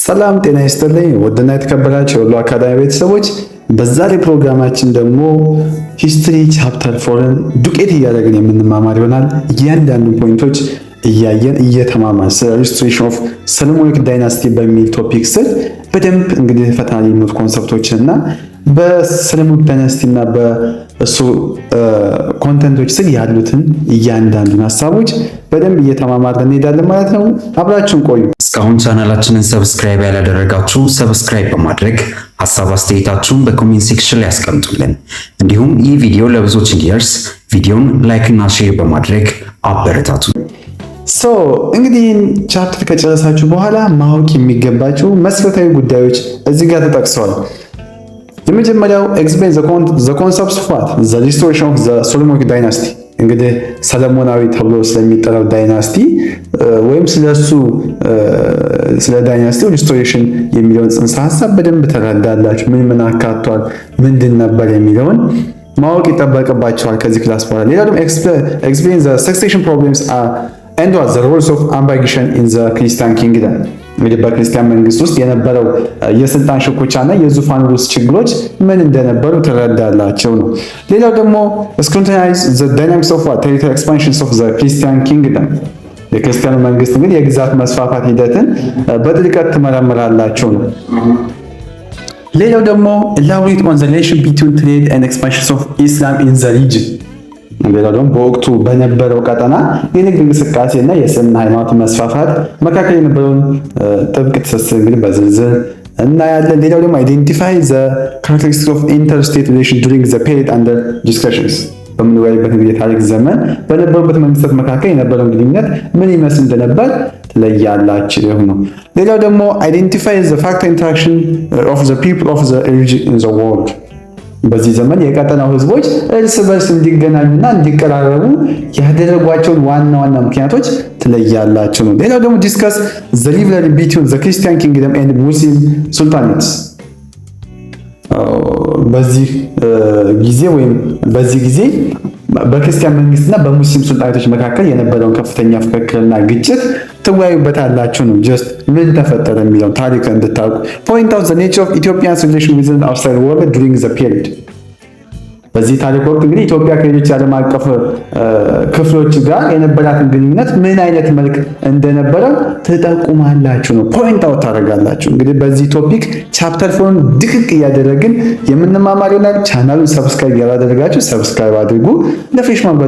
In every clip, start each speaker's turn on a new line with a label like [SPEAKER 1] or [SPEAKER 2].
[SPEAKER 1] ሰላም ጤና ይስጥልኝ ወደና የተከበራችሁ የሁሉ አካዳሚ ቤተሰቦች፣ በዛሬ ፕሮግራማችን ደግሞ ሂስትሪ ቻፕተር 4ን ዱቄት እያደረግን የምንማማር ይሆናል። እያንዳንዱ ፖይንቶች እያየን እየተማማር ስለ ሪስቶሬሽን ኦፍ ሰሎሞኒክ ዳይናስቲ በሚል ቶፒክ ስር በደንብ እንግዲህ ፈተና የሚሉት ኮንሰፕቶችን እና በሰሎሞኒክ ዳይናስቲ እና በእሱ ኮንተንቶች ስር ያሉትን እያንዳንዱን ሀሳቦች በደንብ እየተማማር እንሄዳለን ማለት ነው። አብራችሁን ቆዩ።
[SPEAKER 2] እስካሁን ቻናላችንን ሰብስክራይብ ያላደረጋችሁ ሰብስክራይብ በማድረግ ሀሳብ አስተያየታችሁን በኮሜንት ሴክሽን ላይ ያስቀምጡልን። እንዲሁም ይህ ቪዲዮ ለብዙዎች እንዲደርስ ቪዲዮን ላይክ እና ሼር በማድረግ አበረታቱ።
[SPEAKER 1] እንግዲህ ይህን ቻፕተር ከጨረሳችሁ በኋላ ማወቅ የሚገባችሁ መሰረታዊ ጉዳዮች እዚህ ጋር ተጠቅሰዋል። የመጀመሪያው ኤክስፕሌን ዘ ኮንሰፕትስ ኦፍ ዘ ሪስቶሬሽን ኦፍ ዘ ሶሎሞኒክ ዳይናስቲ። እንግዲህ ሰለሞናዊ ተብሎ ስለሚጠራው ዳይናስቲ ወይም ስለሱ ስለ ዳይናስቲው ሪስቶሬሽን የሚለውን ጽንሰ ሀሳብ በደንብ ተረዳላችሁ። ምን አካቷል፣ ምንድን ነበር የሚለውን ማወቅ ይጠበቅባቸዋል ከዚህ ክላስ በኋላ። ሌላ ደግሞ ኤክስፕሌን ዘ ሰክሴሽን ፕሮብሌምስ and what the roles of ambiguation in the Christian kingdom። እንግዲህ በክርስቲያን መንግስት ውስጥ የነበረው የስልጣን ሽኩቻና የዙፋን ውስጥ ችግሮች ምን እንደነበሩ ተረዳላቸው ነው። ሌላው ደግሞ scrutinize the dynamics of territorial expansions of the Christian kingdom። የክርስቲያን መንግስት እንግዲህ የግዛት መስፋፋት ሂደትን በጥልቀት ትመረምራላቸው ነው። ሌላው ደግሞ elaborate on the relation between trade and expansions of Islam in the region። ሌላው ደግሞ በወቅቱ በነበረው ቀጠና የንግድ እንቅስቃሴ እና የእስልምና ሃይማኖት መስፋፋት መካከል የነበረውን ጥብቅ ትስስር እንግዲህ በዝርዝር እናያለን። ሌላው ደግሞ identify the characteristics of interstate relation during the period under discussions። በምንወያይበት እንግዲህ የታሪክ ዘመን በነበሩበት መንግስታት መካከል የነበረውን ግንኙነት ምን ይመስል እንደነበር ትለያላችሁ ነው። ሌላው ደግሞ identify the factor interaction of the people of the region in the world። በዚህ ዘመን የቀጠናው ህዝቦች እርስ በርስ እንዲገናኙና እንዲቀራረቡ ያደረጓቸውን ዋና ዋና ምክንያቶች ትለያላችሁ ነው። ሌላው ደግሞ ዲስከስ the rivalry between the Christian kingdom and Muslim sultanates። በዚህ ጊዜ በክርስቲያን መንግስትና በሙስሊም ሱልጣኔቶች መካከል የነበረውን ከፍተኛ ፍክክርና ግጭት ትወያዩበታላችሁ ነው። ጀስት ምን ተፈጠረ የሚለው ታሪክ እንድታውቁ። point out the nature of Ethiopia's relation with the outside world during the period። በዚህ ታሪክ ወቅት እንግዲህ ኢትዮጵያ ከሌሎች ዓለም አቀፍ ክፍሎች ጋር የነበራትን ግንኙነት ምን አይነት መልክ እንደነበረ ትጠቁማላችሁ ነው። ፖይንት አውት ታደርጋላችሁ። እንግዲህ በዚህ ቶፒክ ቻፕተር 4 ድቅቅ እያደረግን የምንማማር ይሆናል። ቻናሉን ሰብስክራይብ ያላደረጋችሁ ሰብስክራይብ አድርጉ። ለፍሬሽማን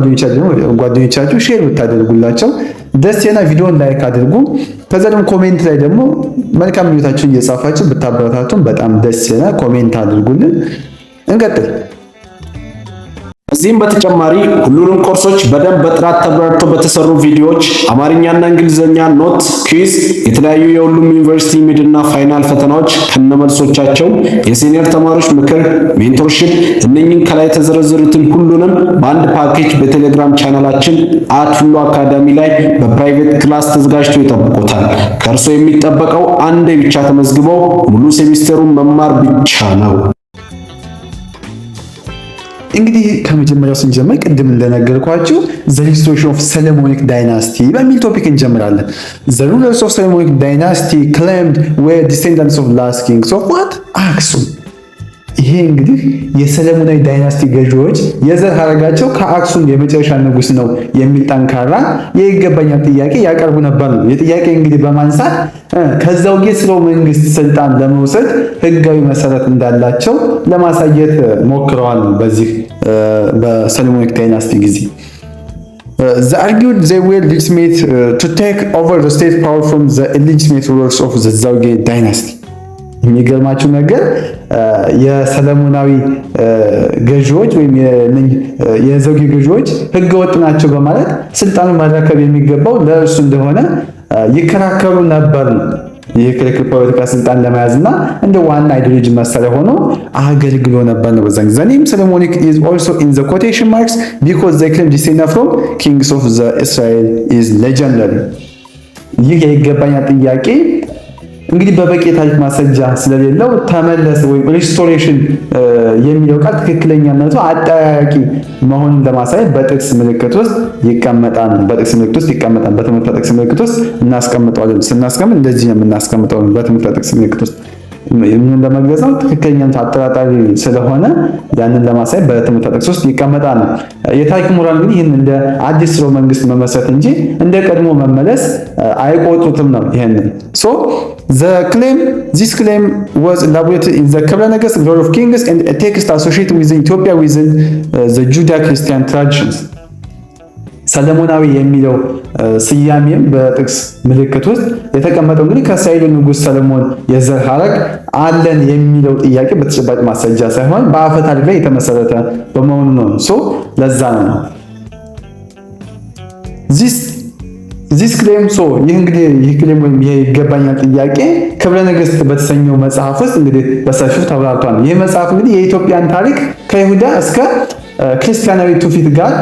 [SPEAKER 1] ጓደኞቻችሁ ሼር ብታደርጉላቸው ደስ ይላል። ቪዲዮን ላይክ አድርጉ። ከዛ ደግሞ ኮሜንት ላይ ደግሞ መልካም ምኞታችሁን እየጻፋችሁ ብታበረታቱን በጣም ደስ ይላል። ኮሜንት አድርጉልን። እንቀጥል።
[SPEAKER 3] እዚህም በተጨማሪ ሁሉንም ኮርሶች በደንብ በጥራት ተብራርተው በተሰሩ ቪዲዮዎች አማርኛና እንግሊዘኛ ኖት፣ ኩዊዝ፣ የተለያዩ የሁሉም ዩኒቨርሲቲ ሚድና ፋይናል ፈተናዎች ከነመልሶቻቸው፣ የሲኒየር ተማሪዎች ምክር፣ ሜንቶርሺፕ፣ እነኚህን ከላይ የተዘረዘሩትን ሁሉንም በአንድ ፓኬጅ በቴሌግራም ቻናላችን @ሁሉ አካዳሚ ላይ በፕራይቬት ክላስ ተዘጋጅቶ ይጠብቁታል። ከእርሶ የሚጠበቀው አንዴ ብቻ ተመዝግበው ሙሉ ሴሚስተሩን መማር ብቻ ነው።
[SPEAKER 1] እንግዲህ ከመጀመሪያው ስንጀምር ቅድም እንደነገርኳችሁ the restoration of Solomonic dynasty በሚል ቶፒክ እንጀምራለን። the rulers of Solomonic dynasty claimed were descendants of last kings of what? አክሱም። ይሄ እንግዲህ የሰለሞናዊ ዳይናስቲ ገዢዎች የዘር ሐረጋቸው ከአክሱም የመጨረሻ ንጉስ ነው የሚል ጠንካራ የይገባኛል ጥያቄ ያቀርቡ ነበር ነው። የጥያቄ እንግዲህ በማንሳት ከዛው የስርወ መንግስት ስልጣን ለመውሰድ ህጋዊ መሰረት እንዳላቸው ለማሳየት ሞክረዋል። በዚህ በሰሎሞኒክ ዳይናስቲ ጊዜ they argued they were legitimate to take over the state power from the illegitimate rulers of the Zauge dynasty። የሚገርማችሁ ነገር የሰለሞናዊ ገዢዎች ወይም የዘውጌ ገዢዎች ህገወጥ ናቸው በማለት ስልጣኑን መረከብ የሚገባው ለእርሱ እንደሆነ ይከራከሩ ነበር ነው። ይህ ክርክር ፖለቲካ ስልጣን ለመያዝና እንደ ዋና አይዲዮሎጂ መሳሪያ ሆኖ አገልግሎ ነበር ነው። በዛን ጊዜ Solomonic is also in the quotation marks because they claim descended from kings of the Israel is legendary። ይህ የይገባኛል ጥያቄ እንግዲህ በበቂ የታሪክ ማስረጃ ስለሌለው ተመለሰ ወይም ሪስቶሬሽን የሚለው ቃል ትክክለኛነቱ አጠያያቂ መሆኑን ለማሳየት በጥቅስ ምልክት ውስጥ ይቀመጣል። በትምህርተ ጥቅስ ምልክት ውስጥ እናስቀምጠዋለን። ስናስቀምጥ እንደዚህ ነው የምናስቀምጠው። በትምህርተ ጥቅስ ምልክት ውስጥ ምን ለመግለጽ ነው? ትክክለኛነቱ አጠራጣሪ ስለሆነ ያንን ለማሳየት በትምህርተ ጥቅስ ውስጥ ይቀመጣል። የታሪክ ምሁራን እንግዲህ ይህን እንደ አዲስ ስርወ መንግስት መመስረት እንጂ እንደ ቀድሞ መመለስ አይቆጥሩትም ነው። ይሄንን this claim was elaborated in the ክብረ ነገሥት Glory of Kings and a text associated with Ethiopia within the Judeo-Christian traditions። ሰለሞናዊ የሚለው ስያሜም በጥቅስ ምልክት ውስጥ የተቀመጠው እንግዲህ ከእስራኤል ንጉሥ ሰለሞን የዘር ሐረግ አለን የሚለው ጥያቄ በተጨባጭ ማስረጃ ሳይሆን በአፈ ታሪክ ላይ የተመሰረተ በመሆኑ ነው። ለዛ ነው this claim ይህ ክሌም ወይም ይሄ ይገባኛል ጥያቄ ክብረ ነገሥት በተሰኘው መጽሐፍ ውስጥ እንግዲህ በሰፊው ተብራርቷል። ይህ መጽሐፍ እንግዲህ የኢትዮጵያን ታሪክ ከይሁዳ እስከ ክርስቲያናዊ ትውፊት ጋር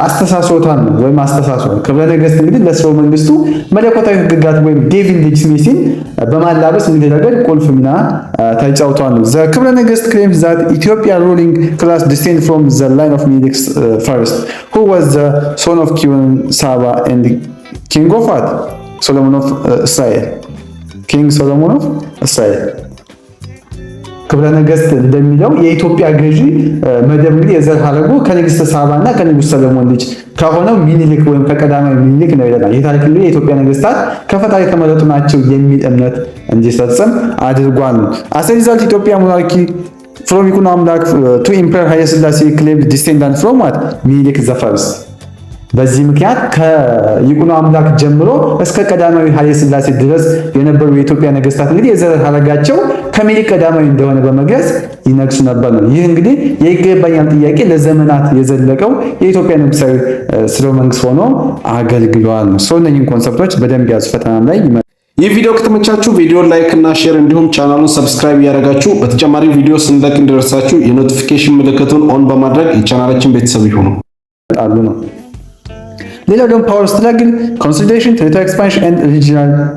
[SPEAKER 1] አስተሳስሮታል ወይም አስተሳስሯል። ክብረ ነገሥት እንግዲህ ለስርወ መንግስቱ መለኮታዊ ሕግጋት ወይም ዲቪን ሌጂቲሜሲን በማላበስ እንግዲህ ረገድ ቁልፍ ሚና ተጫውተዋል። ክብረ ነገሥት claims that Ethiopia ruling class descend from the line of Melik first, who was the son of King Saba and King of Solomon of Israel. King Solomon of Israel። ክብረ ነገሥት እንደሚለው የኢትዮጵያ ገዢ መደብ እንግዲህ የዘር ሐረጉ ከንግሥተ ሳባና ከንጉሥ ሰለሞን ልጅ ከሆነው ሚኒሊክ ወይም ከቀዳማዊ ሚኒሊክ ነው ይላል። ይህ ታሪክ እንግዲህ የኢትዮጵያ ነገሥታት ከፈጣሪ የተመረጡ ናቸው የሚል እምነት እንዲፈጸም አድርጓል። as a result ኢትዮጵያ ሞናርኪ from ይኩኖ አምላክ to Emperor ኃይለ ሥላሴ claimed descendant from ሚኒሊክ the first። በዚህ ምክንያት ከይኩኖ አምላክ ጀምሮ እስከ ቀዳማዊ ኃይለ ሥላሴ ድረስ የነበሩ የኢትዮጵያ ነገሥታት እንግዲህ የዘር ሐረጋቸው ከሚኒሊክ ቀዳማዊ እንደሆነ በመግለጽ ይነግሱ ነበር ነው። ይህ እንግዲህ የይገባኛል ጥያቄ ለዘመናት የዘለቀው የኢትዮጵያ ንጉሣዊ ስርወ መንግስት ሆኖ አገልግሏል ነው። እነኚህን ኮንሰፕቶች በደንብ ያዙ ፈተናም ላይ።
[SPEAKER 3] ይህ ቪዲዮ ከተመቻችሁ ቪዲዮን ላይክ እና ሼር እንዲሁም ቻናሉን ሰብስክራይብ ያደረጋችሁ በተጨማሪ ቪዲዮ ስንለቅ እንዲደርሳችሁ የኖቲፊኬሽን ምልክቱን ኦን በማድረግ የቻናላችን ቤተሰብ ይሁኑ ነው። ሌላው ደግሞ ፓወር ስትራግል ኮንሶሊዴሽን ቴሪቶሪ ኤክስፓንሽን ኤንድ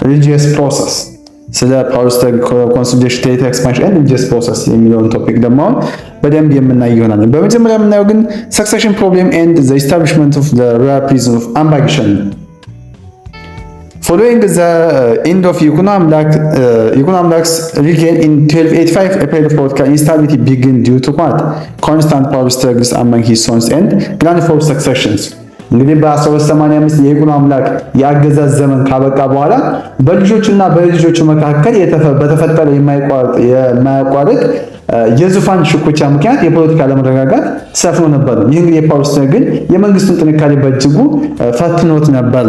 [SPEAKER 3] ሪሊጂየስ ፕሮሰስ። ስለ ፓወር ስትራግል ኮንሶሊዴሽን ቴሪቶሪ ኤክስፓንሽን ኤንድ ሪሊጂየስ ፕሮሰስ የሚለውን ቶፒክ ደግሞ በደንብ የምናይ ይሆናል። በመጀመሪያ የምናየው ግን ሰክሴሽን ፕሮብሌም ኤንድ ዘ ኢስታብሊሽመንት ኦፍ ዘ ሮያል ፕሪዝን ኦፍ አምባ ጊሸን። Following the end of Yikuno Amlak's reign in 1285, a period of political instability began due to constant power struggles among his sons and grand for successions. እንግዲህ በ1285 የይኩኖ አምላክ የአገዛዝ ዘመን ካበቃ በኋላ በልጆቹና በልጆቹ መካከል በተፈጠረ የማያቋርጥ የዙፋን ሽኩቻ ምክንያት የፖለቲካ አለመረጋጋት ሰፍኖ ነበር። ይህ እንግዲህ የፓወር ስትራግል የመንግስቱን ጥንካሬ በእጅጉ ፈትኖት ነበር።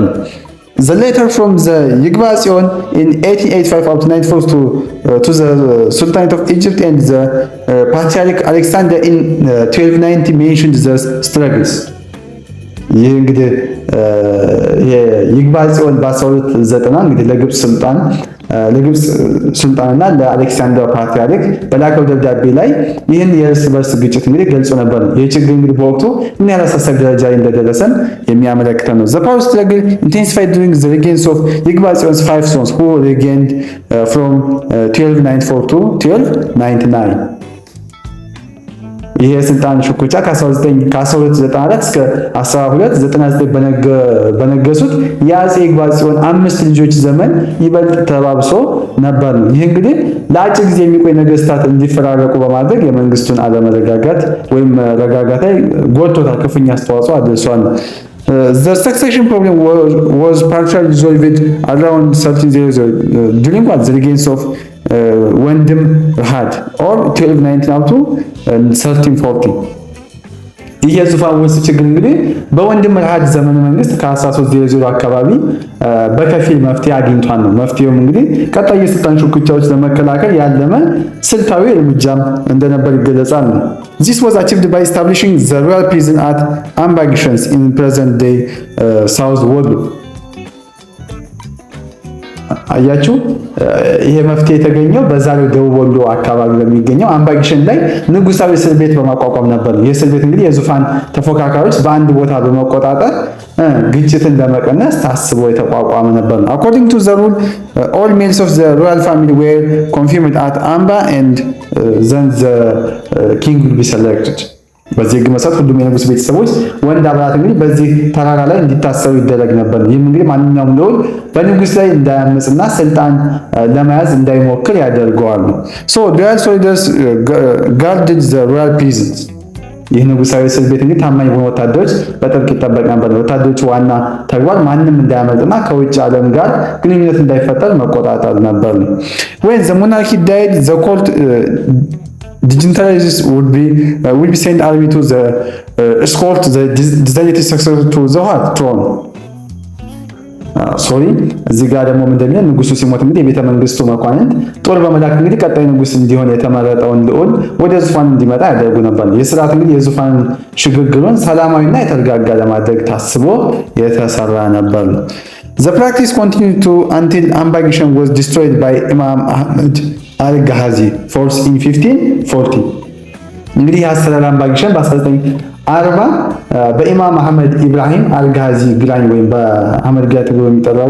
[SPEAKER 3] The letter from the Yigba Zion in 1885 up to 94 to the Sultanate of Egypt and the Patriarch Alexander in 1290 mentioned the struggles. ይህ እንግዲህ ይግባ ጽዮን በ1290 እንግዲህ ለግብጽ ሱልጣንና ለአሌክሳንደር ፓትርያርክ በላከው ደብዳቤ ላይ ይህን የእርስ በርስ ግጭት እንግዲህ ገልጾ ነበር። ይህ ችግር እንግዲህ በወቅቱ ምን ያህል አሳሳቢ ደረጃ ላይ እንደደረሰን የሚያመለክት ነው። The power struggle intensified during the reigns of ይግባ ጽዮን's 5 sons who reigned from 1294 to 1299። ይሄ የስልጣን ሽኩቻ ከ1294 እስከ 1299 በነገሱት የአፄ ይግባ ጽዮን 5 ልጆች ዘመን ይበልጥ ተባብሶ ነበር። ይህ እንግዲህ ለአጭር ጊዜ የሚቆይ ነገስታት እንዲፈራረቁ በማድረግ የመንግስቱን አለመረጋጋት ወይም መረጋጋት ላይ ጎልቶታል፣ ክፉኛ አስተዋጽኦ አድርሷል። The succession problem was partially resolved around 1300 during the reigns of ወንድም ረሃድ or 1219 up to 1340። ይህ የዙፋን ውርስ ችግር እንግዲህ በወንድም ረሃድ ዘመነ መንግስት ከ1300 አካባቢ በከፊል መፍትሄ አግኝቷል ነው። መፍትሄውም እንግዲህ ቀጣይ የስልጣን ሽኩቻዎች ለመከላከል ያለመ ስልታዊ እርምጃም እንደነበር ይገለጻል ነው። This was achieved by establishing the royal prison at Amba Gishan in present day South Wolo። አያችሁ ይሄ መፍትሄ የተገኘው በዛሬው ደቡብ ወሎ አካባቢ በሚገኘው አምባ ጊሸን ላይ ንጉሳዊ እስር ቤት በማቋቋም ነበር። ይህ እስር ቤት እንግዲህ የዙፋን ተፎካካሪዎች በአንድ ቦታ በመቆጣጠር
[SPEAKER 1] ግጭትን ለመቀነስ ታስቦ የተቋቋመ ነበር ነው። According to the rule, all males of the royal family were confirmed at Amba and then the king will be selected. በዚህ ሕግ መሰረት ሁሉም የንጉስ ቤተሰቦች ወንድ አባላት እንግዲህ በዚህ ተራራ ላይ እንዲታሰሩ ይደረግ ነበር። ይህም እንግዲህ ማንኛውም ልዑል በንጉስ ላይ እንዳያመጽና ስልጣን ለመያዝ እንዳይሞክር ያደርገዋል ነው። So royal soldiers guarded the royal prisons. ይህ ንጉሳዊ እስር ቤት እንግዲህ ታማኝ በሆኑ ወታደሮች በጥብቅ ይጠበቅ ነበር። ወታደሮቹ ዋና ተግባር ማንም እንዳያመልጥና ከውጭ ዓለም ጋር ግንኙነት እንዳይፈጠር መቆጣጠር ነበር ነው። When the monarchy died, the court dignitaries would be sent army to the escort the designated successor to the throne. ሶሪ እዚህ ጋር ደግሞ ምንድነው ንጉሱ ሲሞት እንግዲህ የቤተ መንግስቱ መኳንንት ጦር በመላክ እንግዲህ ቀጣይ ንጉስ እንዲሆን የተመረጠውን ልዑል ወደ ዙፋን እንዲመጣ ያደርጉ ነበር። የሥርዓት እንግዲህ የዙፋን ሽግግሩን ሰላማዊና የተረጋጋ ለማድረግ ታስቦ የተሰራ ነበር። The practice continued until Amba-Gishan was destroyed by Imam Ahmad al-Ghazi force in 1540. እንግዲህ የአስተዳደር አምባጊሸን በ1940 በኢማም አህመድ ኢብራሂም አልጋዚ ግራኝ ወይም በአህመድ ግራኝ ተብሎ የሚጠራው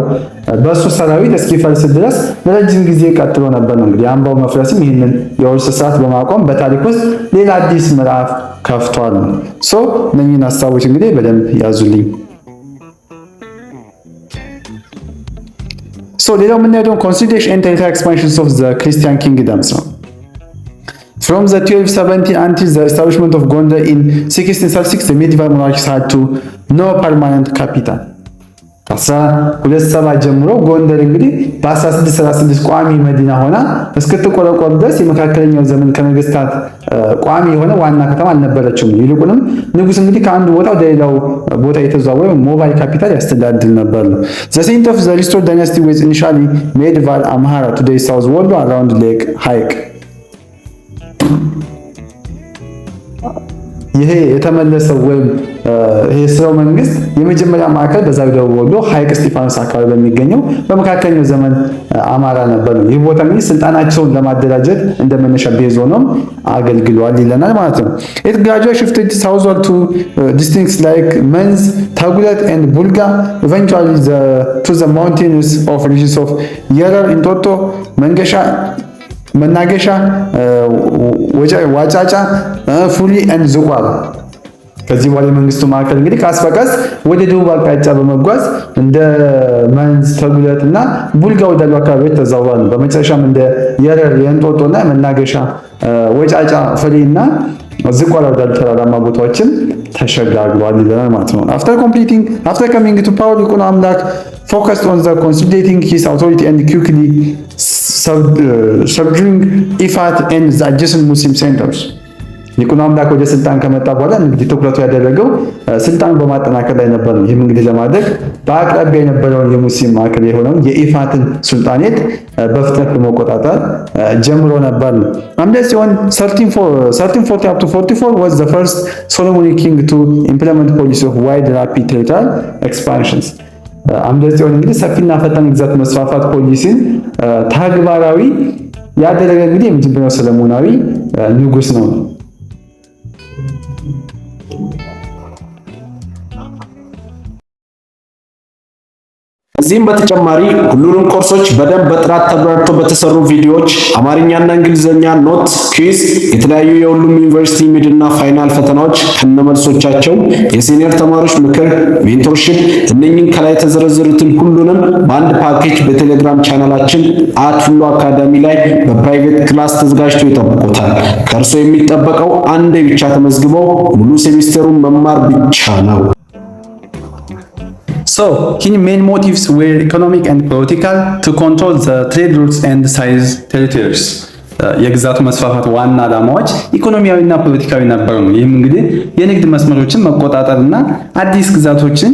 [SPEAKER 1] በሱ ሰራዊት እስኪፈርስ ድረስ ለረጅም ጊዜ ቀጥሎ ነበር ነው። እንግዲህ አምባው መፍረስም ይህንን የውርስ ስርዓት በማቆም በታሪክ ውስጥ ሌላ አዲስ ምዕራፍ ከፍቷል ነው። እነኚህን ሀሳቦች እንግዲህ በደንብ ያዙልኝ። ሌላው የምናየው consolidation and territorial expansions of the Christian kingdoms ነው። From the 1270 until the establishment of Gondar in 1636, the medieval monarchies had no permanent capital. ከ1270 ጀምሮ ጎንደር እንግዲህ በ1636 ቋሚ መዲና ሆና እስክትቆረቆር ድረስ የመካከለኛው ዘመን ከነገስታት ቋሚ የሆነ ዋና ከተማ አልነበረችም። ይልቁንም ንጉስ እንግዲህ ከአንዱ ቦታ ወደ ሌላው ቦታ የተዘዋወረ ሞባይል ካፒታል ያስተዳድር ነበር። The seat of the restored dynasty was initially medieval Amhara, today South Wollo around Lake Haik. ይሄ የተመለሰው ወይም ይሄ ስራው መንግስት የመጀመሪያ ማዕከል በዛው ደቡብ ወሎ ሐይቅ እስጢፋኖስ አካባቢ በሚገኘው በመካከለኛው ዘመን አማራ ነበር። ይህ ቦታ እንግዲህ ስልጣናቸውን ለማደራጀት እንደመነሻ ቤዝ ሆኖም አገልግሏል ይለናል ማለት ነው። It gradually shifted southward to districts like Menz, Tagulat and Bulga, eventually to the mountains of regions of Yerar, Intoto, መናገሻ ዋጫጫ ፉሊ and ዝቋር። ከዚህ በኋላ የመንግስቱ ማዕከል እንግዲህ ቀስ በቀስ ወደ ደቡብ አቅጣጫ በመጓዝ እንደ መንዝ ተጉለት እና ቡልጋ ወዳሉ አካባቢዎች ተዛውሯል። በመጨረሻም እንደ የረር የእንጦጦና መናገሻ ወጫጫ ፍሪ እና ዝቋር ወዳሉ ተራራማ ቦታዎችን ተሸጋግሯል ይለናል ማለት ነው። After coming to power, ይኩኖ አምላክ focused on the consolidating his authority and quickly subduing Ifat and the adjacent Muslim centers. ይኩኖ አምላክ ወደ ስልጣን ከመጣ በኋላ እንግዲህ ትኩረቱ ያደረገው ስልጣን በማጠናከር ላይ ነበር። ይህም እንግዲህ ለማድረግ በአቅራቢያ የነበረውን የሙስሊም ማዕከል የሆነውን የኢፋትን ሱልጣኔት በፍጥነት በመቆጣጠር ጀምሮ ነበር። አምደ ጽዮን 1340 up to 44 was the first Solomonic king to implement policy of wide rapid territorial expansions. አምደ ጽዮን እንግዲህ ሰፊና ፈጣን ግዛት መስፋፋት ፖሊሲን ተግባራዊ ያደረገ እንግዲህ የመጀመሪያው ሰለሞናዊ ንጉስ ነው።
[SPEAKER 3] ከዚህም በተጨማሪ ሁሉንም ኮርሶች በደንብ በጥራት ተብራርተው በተሰሩ ቪዲዮዎች አማርኛና እንግሊዘኛ ኖት፣ ኩዊዝ፣ የተለያዩ የሁሉም ዩኒቨርሲቲ ሚድና ፋይናል ፈተናዎች ከነመልሶቻቸው፣ የሲኒየር ተማሪዎች ምክር፣ ሜንቶርሺፕ እነኚህን ከላይ የተዘረዘሩትን ሁሉንም በአንድ ፓኬጅ በቴሌግራም ቻናላችን @ሁሉ አካዳሚ ላይ በፕራይቬት ክላስ ተዘጋጅቶ ይጠብቆታል። ከእርሶ የሚጠበቀው አንዴ ብቻ ተመዝግበው ሙሉ ሴሚስተሩን መማር ብቻ ነው።
[SPEAKER 1] His main motives were economic and political to control the trade routes and seize territories. የግዛቱ መስፋፋት ዋና ዓላማዎች ኢኮኖሚያዊና ፖለቲካዊ ነበሩ። ይህም እንግዲህ የንግድ መስመሮችን መቆጣጠርና አዲስ ግዛቶችን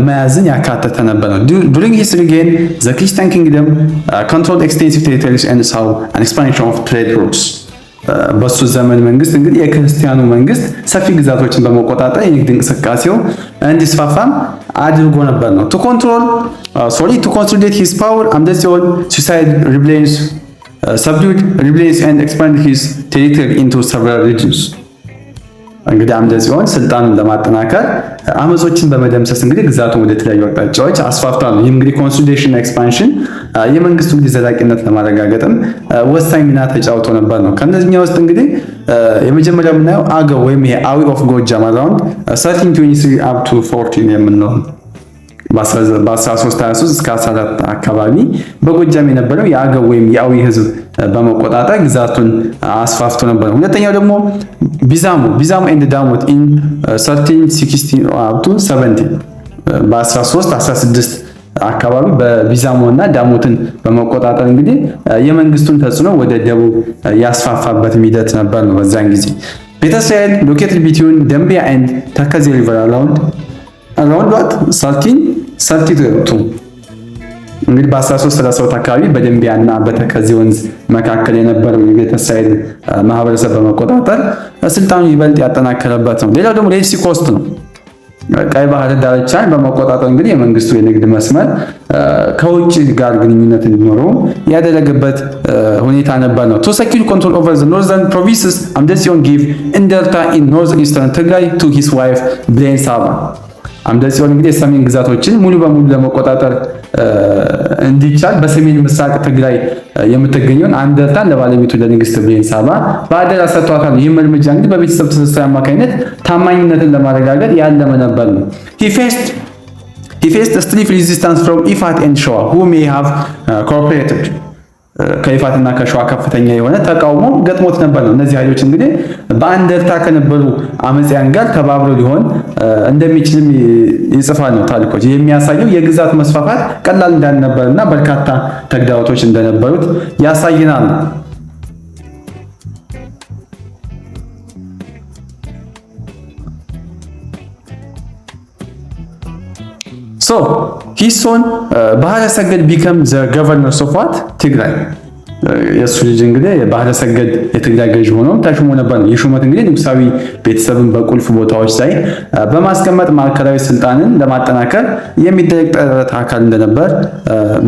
[SPEAKER 1] መያዝን ያካተተ ነበር ነው። During his reign, the Christian kingdom controlled extensive territories and saw an expansion of trade routes. በሱ ዘመን መንግስት እንግዲህ የክርስቲያኑ መንግስት ሰፊ ግዛቶችን በመቆጣጠር የንግድ እንቅስቃሴው እንዲስፋፋም አድርጎ ነበር ነው። To consolidate his power, Amda ጽዮን subdued rebellions and expanded his territory into several regions. እንግዲህ አምደ ጽዮን ስልጣኑን ለማጠናከር አመጾችን በመደምሰስ እንግዲህ ግዛቱን ወደ ተለያዩ አቅጣጫዎች አስፋፍቷል። ይህ እንግዲህ ኮንሶሊዴሽን ኤክስፓንሽን የመንግስቱ ዘላቂነት ለማረጋገጥም ወሳኝ ሚና ተጫውቶ ነበር ነው። ከነዚህኛው ውስጥ እንግዲህ የመጀመሪያው የምናየው አገው ወይም ይሄ አዊ ኦፍ ጎጃም አራውንድ 1323 up to 14 የምንለው በ1323 እስከ 14 አካባቢ በጎጃም የነበረው የአገው ወይም የአዊ ህዝብ በመቆጣጠር ግዛቱን አስፋፍቶ ነበር። ሁለተኛው ደግሞ ቢዛሞ ኤንድ ዳሞት ኢን 1316 up to 17 በ1316 አካባቢ በቢዛሞ እና ዳሞትን በመቆጣጠር እንግዲህ የመንግስቱን ተጽዕኖ ወደ ደቡብ ያስፋፋበት ሂደት ነበር ነው። በዛን ጊዜ ቤተ እስራኤል ሎኬትድ ቢትዊን ደምቢያ ኤንድ ተከዜ ሪቨር አራውንድ what 1332 እንግዲህ በ1332 አካባቢ በደምቢያ እና በተከዜ ወንዝ መካከል የነበረው የቤተ እስራኤል ማህበረሰብ በመቆጣጠር ስልጣኑ ይበልጥ ያጠናከረበት ነው። ሌላው ደግሞ ሬድ ሲ ኮስት ነው። ቀይ ባህር ዳርቻን በመቆጣጠር እንግዲህ የመንግስቱ የንግድ መስመር ከውጭ ጋር ግንኙነት እንዲኖረው ያደረገበት ሁኔታ ነበር ነው። to secure control over the northern provinces አምደ ጽዮን gave እንደርታ in northeastern ትግራይ to his wife ብሌን ሳባ። አምደ ጽዮን እንግዲህ የሰሜን ግዛቶችን ሙሉ በሙሉ ለመቆጣጠር እንዲቻል በሰሜን ምስራቅ ትግራይ የምትገኘውን አንደርታን ለባለቤቱ ለንግስት ብሌን ሳባ በአደራ ሰጥቷታል። ይህም እርምጃ እንግዲህ በቤተሰብ ትስስር አማካኝነት ታማኝነትን ለማረጋገጥ ያለመ ነበር ነው። he faced stiff resistance from Ifat and Shoa who may have cooperated ከይፋትና ከሸዋ ከፍተኛ የሆነ ተቃውሞ ገጥሞት ነበር ነው። እነዚህ ኃይሎች እንግዲህ በአንደርታ ከነበሩ አመጽያን ጋር ተባብረው ሊሆን እንደሚችልም ይጽፋል ነው ታሪኮች። የሚያሳየው የግዛት መስፋፋት ቀላል እንዳልነበርና በርካታ ተግዳሮቶች እንደነበሩት ያሳየናል። So his son ባህረ ሰገድ become the governor of what ትግራይ። የሱ ልጅ እንግዲህ ባህረ ሰገድ የትግራይ ገዥ ሆኖ ተሹሞ ነበር። የሹመት እንግዲህ ንጉሳዊ ቤተሰብን በቁልፍ ቦታዎች ላይ በማስቀመጥ ማዕከላዊ ስልጣንን ለማጠናከር የሚደረግ ጥረት አካል እንደነበር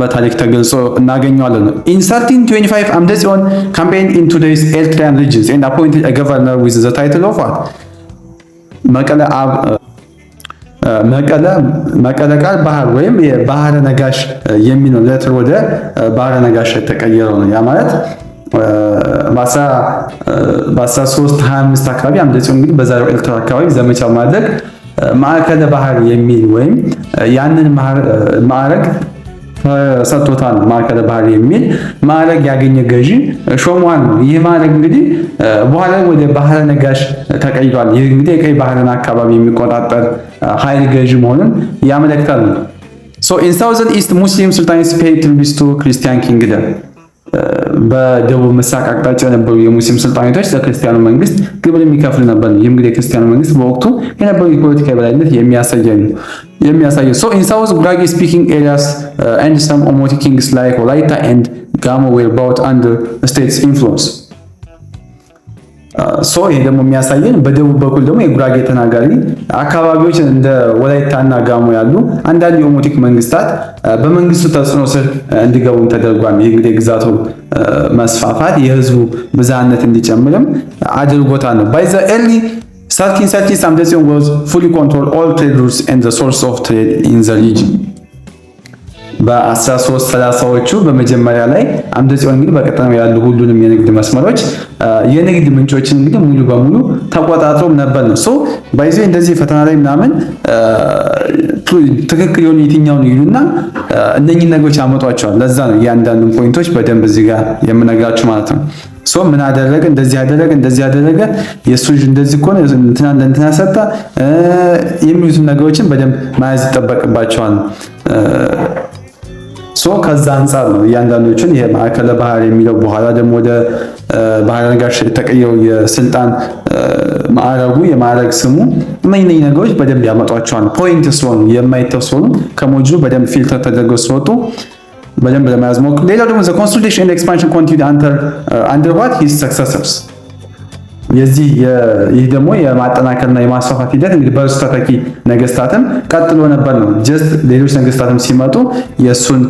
[SPEAKER 1] በታሪክ ተገልጾ እናገኘዋለን። in 1325 አምደ ጽዮን campaigned in today's Eritrean regions and appointed a governor with the title of what መቀለ ቃል ባህር ወይም የባህረ ነጋሽ የሚለው ሌተር ወደ ባህረ ነጋሽ የተቀየረው ነው። ያ ማለት በ1325 አካባቢ አምደ ጽዮን እንግዲህ በዛሬው ኤርትራ አካባቢ ዘመቻ ማድረግ ማዕከለ ባህር የሚል ወይም ያንን ማዕረግ ሰጥቶታል። ማዕከለ ባህር የሚል ማዕረግ ያገኘ ገዢ ሾሟል። ይህ ማዕረግ እንግዲህ በኋላ ወደ ባህረ ነጋሽ ተቀይሯል። ይህ እንግዲህ የቀይ ባህርን አካባቢ የሚቆጣጠር ኃይል ገዢ መሆኑን ያመለክታል። so in southern east muslim sultanates paid tribute to christian kingdom በደቡብ ምስራቅ አቅጣጫ የነበሩ የሙስሊም ሱልጣኔቶች ለክርስቲያኑ መንግስት ግብር የሚከፍሉ ነበር። ይህም እንግዲህ የክርስቲያኑ መንግስት በወቅቱ የነበረው የፖለቲካ የበላይነት የሚያሳየው so in south Gurage speaking areas and some Omotic kings like Walaita and Gamo were brought under state's influence ሶ ይሄ ደግሞ የሚያሳየን በደቡብ በኩል ደግሞ የጉራጌ ተናጋሪ አካባቢዎች እንደ ወላይታና ጋሞ ያሉ አንዳንድ የኦሞቲክ መንግስታት በመንግስቱ ተጽዕኖ ስር እንዲገቡም ተደርጓል። ይህ እንግዲህ ግዛቱ መስፋፋት የህዝቡ ብዝሃነት እንዲጨምርም አድርጎታል ነው። by the early 1330s አምደ ጽዮን was fully control all trade routes and the source of trade in the region በ1330ዎቹ በመጀመሪያ ላይ አምደ ጽዮን እንግዲህ በቀጠናው ያሉ ሁሉንም የንግድ መስመሮች የንግድ ምንጮችን እንግዲህ ሙሉ በሙሉ ተቆጣጥሮም ነበር ነው። ሶ ባይዘ እንደዚህ ፈተና ላይ ምናምን ትክክል የሆነ የትኛውን ይሉና እነኚህ ነገሮች አመጧቸዋል። ለዛ ነው እያንዳንዱን ፖይንቶች በደንብ እዚህ ጋር የምነግራችሁ ማለት ነው። ሶ ምን አደረገ፣ እንደዚህ ያደረገ የሱ ልጅ እንደዚህ እኮ ነው እንትና ለእንትና ሰጣ የሚሉትን ነገሮችን በደንብ መያዝ ይጠበቅባቸዋል። ሶ ከዛ አንፃር ነው እያንዳንዶቹን ይሄ ማዕከለ ባህር የሚለው በኋላ ደግሞ ወደ ባህረ ነጋሽ የተቀየረው የስልጣን ማዕረጉ የማዕረግ ስሙ እነኚህ ነገሮች በደንብ ያመጧቸዋል። ፖይንት ስለሆኑ የማይተው ስለሆኑ ከሞጁሉ በደንብ ፊልተር ተደርገው ስለወጡ በደንብ ለመያዝ ሞክሩ። ሌላው ደግሞ the consolidation and expansion continued under what his successors ይህ ደግሞ የማጠናከርና የማስፋፋት ሂደት እንግዲህ በእርሱ ተተኪ ነገስታትም ቀጥሎ ነበር ነው። ጀስት ሌሎች ነገስታትም ሲመጡ የሱን